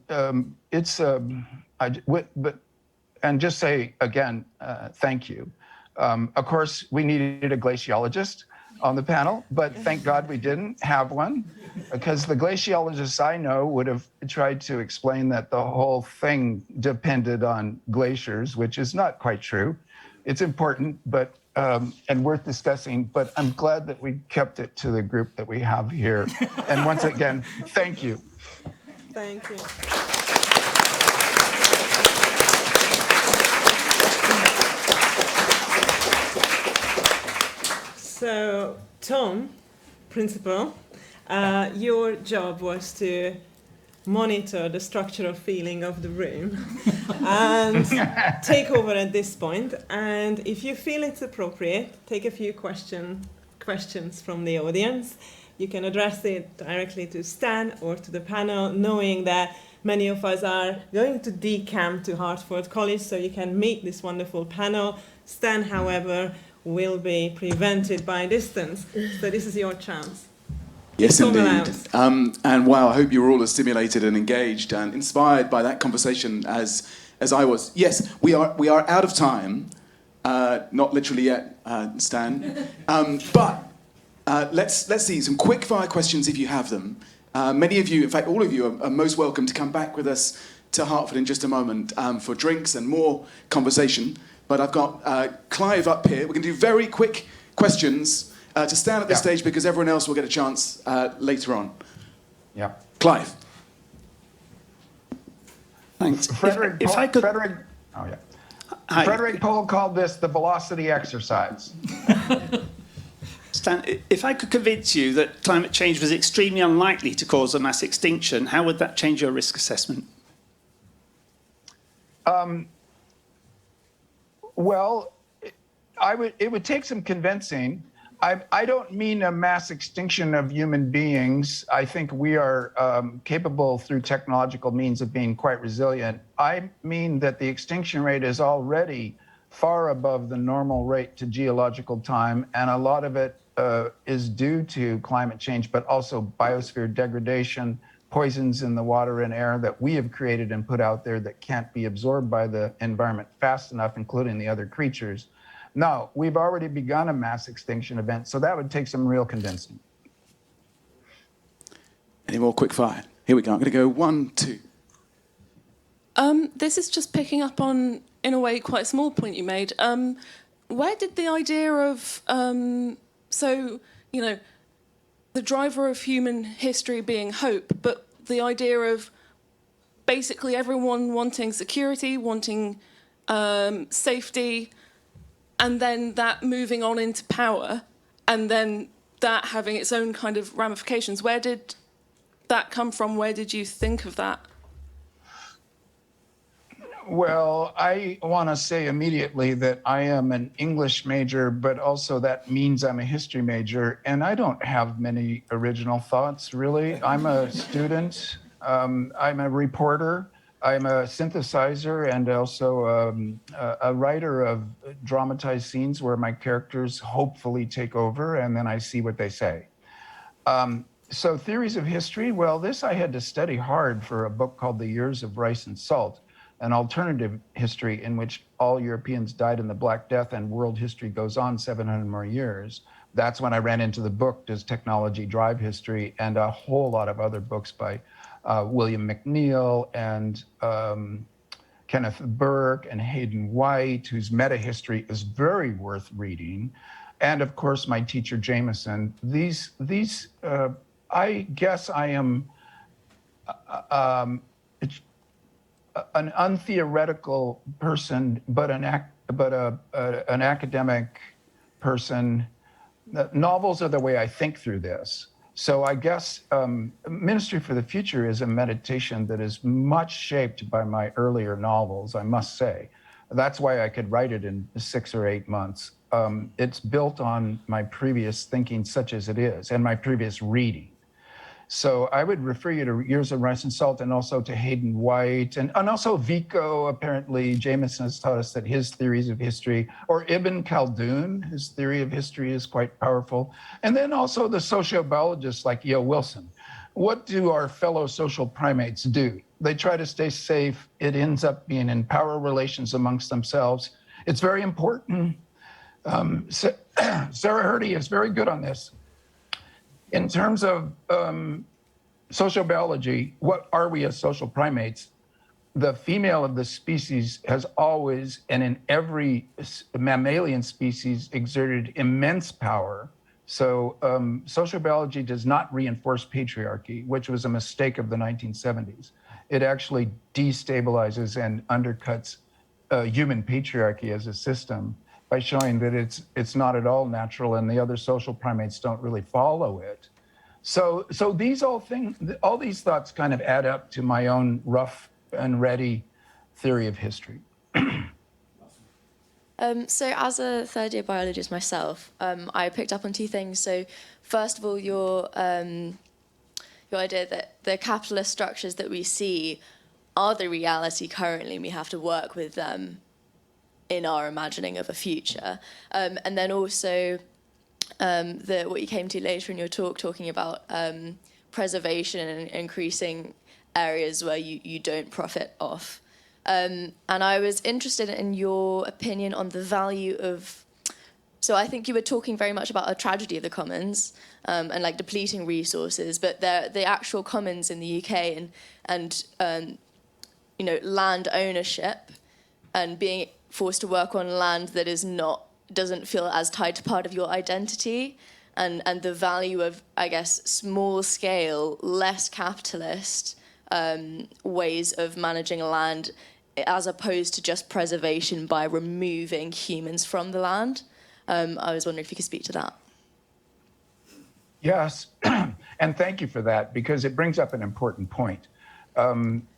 just say again, thank you. Of course, we needed a glaciologist on the panel, but thank God we didn't have one, because the glaciologists I know would have tried to explain that the whole thing depended on glaciers, which is not quite true. It's important, but and worth discussing, but I'm glad that we kept it to the group that we have here. And once again, thank you. Thank you. So, Tom, principal, your job was to monitor the structural feeling of the room and take over at this point. And if you feel it's appropriate, take a few questions from the audience. You can address it directly to Stan or to the panel, knowing that many of us are going to decamp to Hartford College, so you can meet this wonderful panel. Stan, however, will be prevented by distance. So this is your chance. Yes, indeed. And wow, I hope you were all as stimulated and engaged and inspired by that conversation as I was. Yes, we are out of time. Not literally yet, Stan. But Let's see some quick fire questions if you have them. Many of you, in fact, all of you are most welcome to come back with us to Hartford in just a moment for drinks and more conversation. But I've got Clive up here. We're going to do very quick questions to stand at this stage because everyone else will get a chance later on. Yeah. Clive. Thanks. Frederick Pohl called this the velocity exercise. Stan, if I could convince you that climate change was extremely unlikely to cause a mass extinction, how would that change your risk assessment? Well, it would take some convincing. I don't mean a mass extinction of human beings. I think we are capable through technological means of being quite resilient. I mean that the extinction rate is already far above the normal rate to geological time, and a lot of it is due to climate change, but also biosphere degradation, poisons in the water and air that we have created and put out there that can't be absorbed by the environment fast enough, including the other creatures. No, we've already begun a mass extinction event, so that would take some real convincing. Any more quick fire? Here we go. I'm going to go 1, 2. This is just picking up on, in a way, quite a small point you made. Where did the idea of, the driver of human history being hope, but the idea of basically everyone wanting security, wanting safety, and then that moving on into power, and then that having its own kind of ramifications. Where did that come from? Where did you think of that? Well, I want to say immediately that I am an English major, but also that means I'm a history major, and I don't have many original thoughts, really. I'm a student, I'm a reporter, I'm a synthesizer, and also a writer of dramatized scenes where my characters hopefully take over, and then I see what they say. So theories of history, well, this I had to study hard for a book called The Years of Rice and Salt, an alternative history in which all Europeans died in the Black Death and world history goes on 700 more years. That's when I ran into the book, Does Technology Drive History? And a whole lot of other books by William McNeill and Kenneth Burke and Hayden White, whose meta-history is very worth reading. And of course, my teacher, Jameson. I guess I am an untheoretical person, but an academic person. Novels are the way I think through this. So I guess Ministry for the Future is a meditation that is much shaped by my earlier novels, I must say. That's why I could write it in 6 or 8 months. It's built on my previous thinking, such as it is, and my previous reading. So I would refer you to Years of Rice and Salt and also to Hayden White and also Vico. Apparently, Jameson has taught us that his theories of history, or Ibn Khaldun, his theory of history is quite powerful. And then also the sociobiologists like E.O. Wilson. What do our fellow social primates do? They try to stay safe. It ends up being in power relations amongst themselves. It's very important. Sarah Hurdy is very good on this. In terms of sociobiology, what are we as social primates? The female of the species has always, and in every mammalian species, exerted immense power. So sociobiology does not reinforce patriarchy, which was a mistake of the 1970s. It actually destabilizes and undercuts human patriarchy as a system by showing that it's not at all natural, and the other social primates don't really follow it. So all these thoughts kind of add up to my own rough and ready theory of history. So as a third-year biologist myself, I picked up on 2 things. So first of all, your idea that the capitalist structures that we see are the reality currently, and we have to work with them in our imagining of a future. And then also what you came to later in your talk, talking about preservation and increasing areas where you don't profit off. And I was interested in your opinion on the value of So I think you were talking very much about a tragedy of the commons and like depleting resources, but the actual commons in the UK and you know, land ownership and being forced to work on land that doesn't feel as tied to part of your identity, and the value of, I guess, small scale, less capitalist ways of managing land, as opposed to just preservation by removing humans from the land. I was wondering if you could speak to that. Yes, and thank you for that, because it brings up an important point.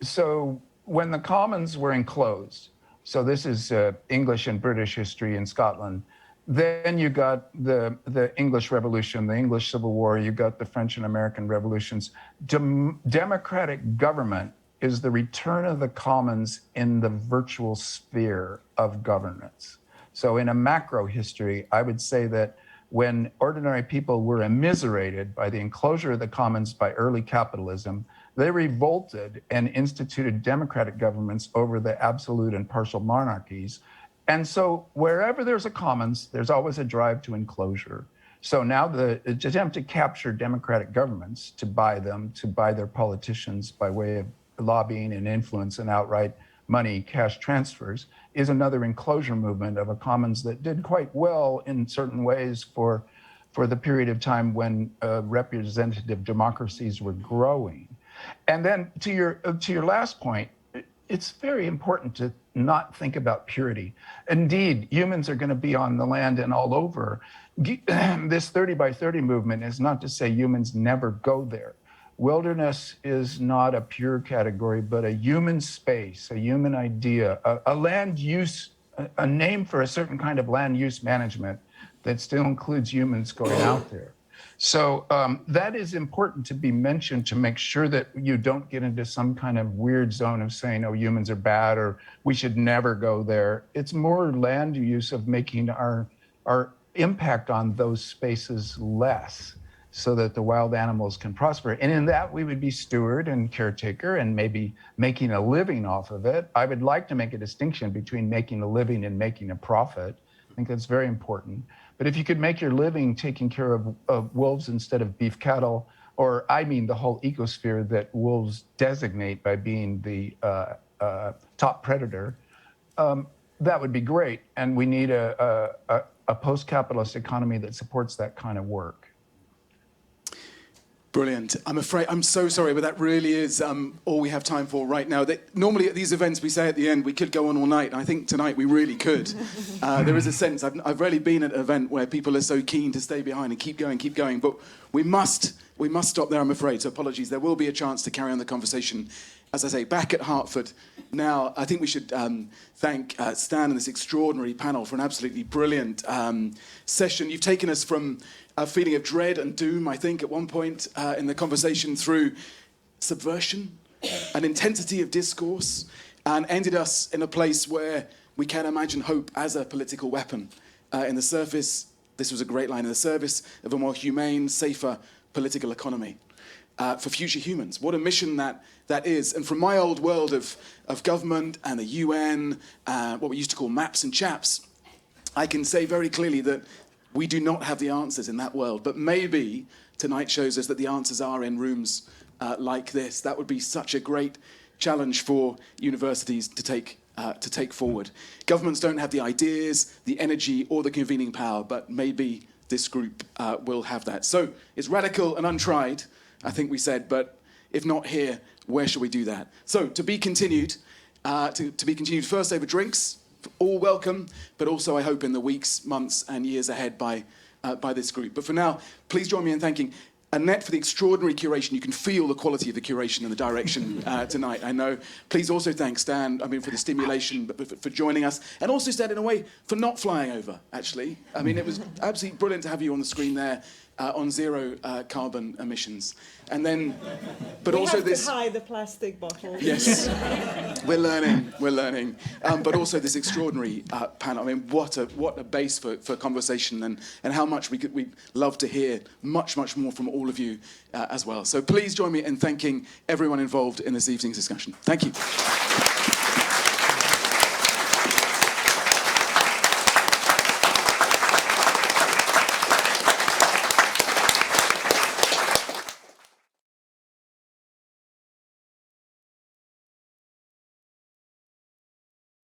So when the commons were enclosed, so this is English and British history in Scotland, then you got the English Revolution, the English Civil War, you got the French and American revolutions. Democratic government is the return of the commons in the virtual sphere of governance. So in a macro history, I would say that when ordinary people were immiserated by the enclosure of the commons by early capitalism, they revolted and instituted democratic governments over the absolute and partial monarchies. And so wherever there's a commons, there's always a drive to enclosure. So now the attempt to capture democratic governments, to buy them, to buy their politicians by way of lobbying and influence and outright money, cash transfers, is another enclosure movement of a commons that did quite well in certain ways for the period of time when representative democracies were growing. And then to your last point, it's very important to not think about purity. Indeed, humans are going to be on the land and all over. This 30 by 30 movement is not to say humans never go there. Wilderness is not a pure category, but a human space, a human idea, a land use, a name for a certain kind of land use management that still includes humans going out there. So that is important to be mentioned, to make sure that you don't get into some kind of weird zone of saying, oh, humans are bad or we should never go there. It's more land use of making our impact on those spaces less, so that the wild animals can prosper. And in that, we would be steward and caretaker and maybe making a living off of it. I would like to make a distinction between making a living and making a profit. I think that's very important. But if you could make your living taking care of wolves instead of beef cattle, or I mean the whole ecosphere that wolves designate by being the top predator, that would be great. And we need a post-capitalist economy that supports that kind of work. Brilliant. I'm so sorry, but that really is all we have time for right now. Normally at these events, we say at the end, we could go on all night. And I think tonight we really could. There is a sense, I've rarely been at an event where people are so keen to stay behind and keep going. But we must stop there, I'm afraid. So apologies. There will be a chance to carry on the conversation, as I say, back at Hartford. Now, I think we should thank Stan and this extraordinary panel for an absolutely brilliant session. You've taken us from a feeling of dread and doom, I think, at one point in the conversation, through subversion, an intensity of discourse, and ended us in a place where we can imagine hope as a political weapon. In the surface, this was a great line, in the service of a more humane, safer political economy for future humans. What a mission that is. And from my old world of government and the UN, what we used to call maps and chaps, I can say very clearly that we do not have the answers in that world, but maybe tonight shows us that the answers are in rooms like this. That would be such a great challenge for universities to take forward. Governments don't have the ideas, the energy, or the convening power, but maybe this group will have that. So it's radical and untried, I think we said, but if not here, where shall we do that? So to be continued, first over drinks. All welcome, but also I hope in the weeks, months, and years ahead by this group. But for now, please join me in thanking Anette for the extraordinary curation. You can feel the quality of the curation and the direction tonight, I know. Please also thank Stan, for the stimulation, but for joining us. And also, Stan, in a way, for not flying over, actually. It was absolutely brilliant to have you on the screen there on zero carbon emissions. And then, but also this... We have to hide the plastic bottles. Yes, we're learning. But also this extraordinary panel. What a base for conversation, and how much we'd love to hear much more from all of you as well. So please join me in thanking everyone involved in this evening's discussion. Thank you.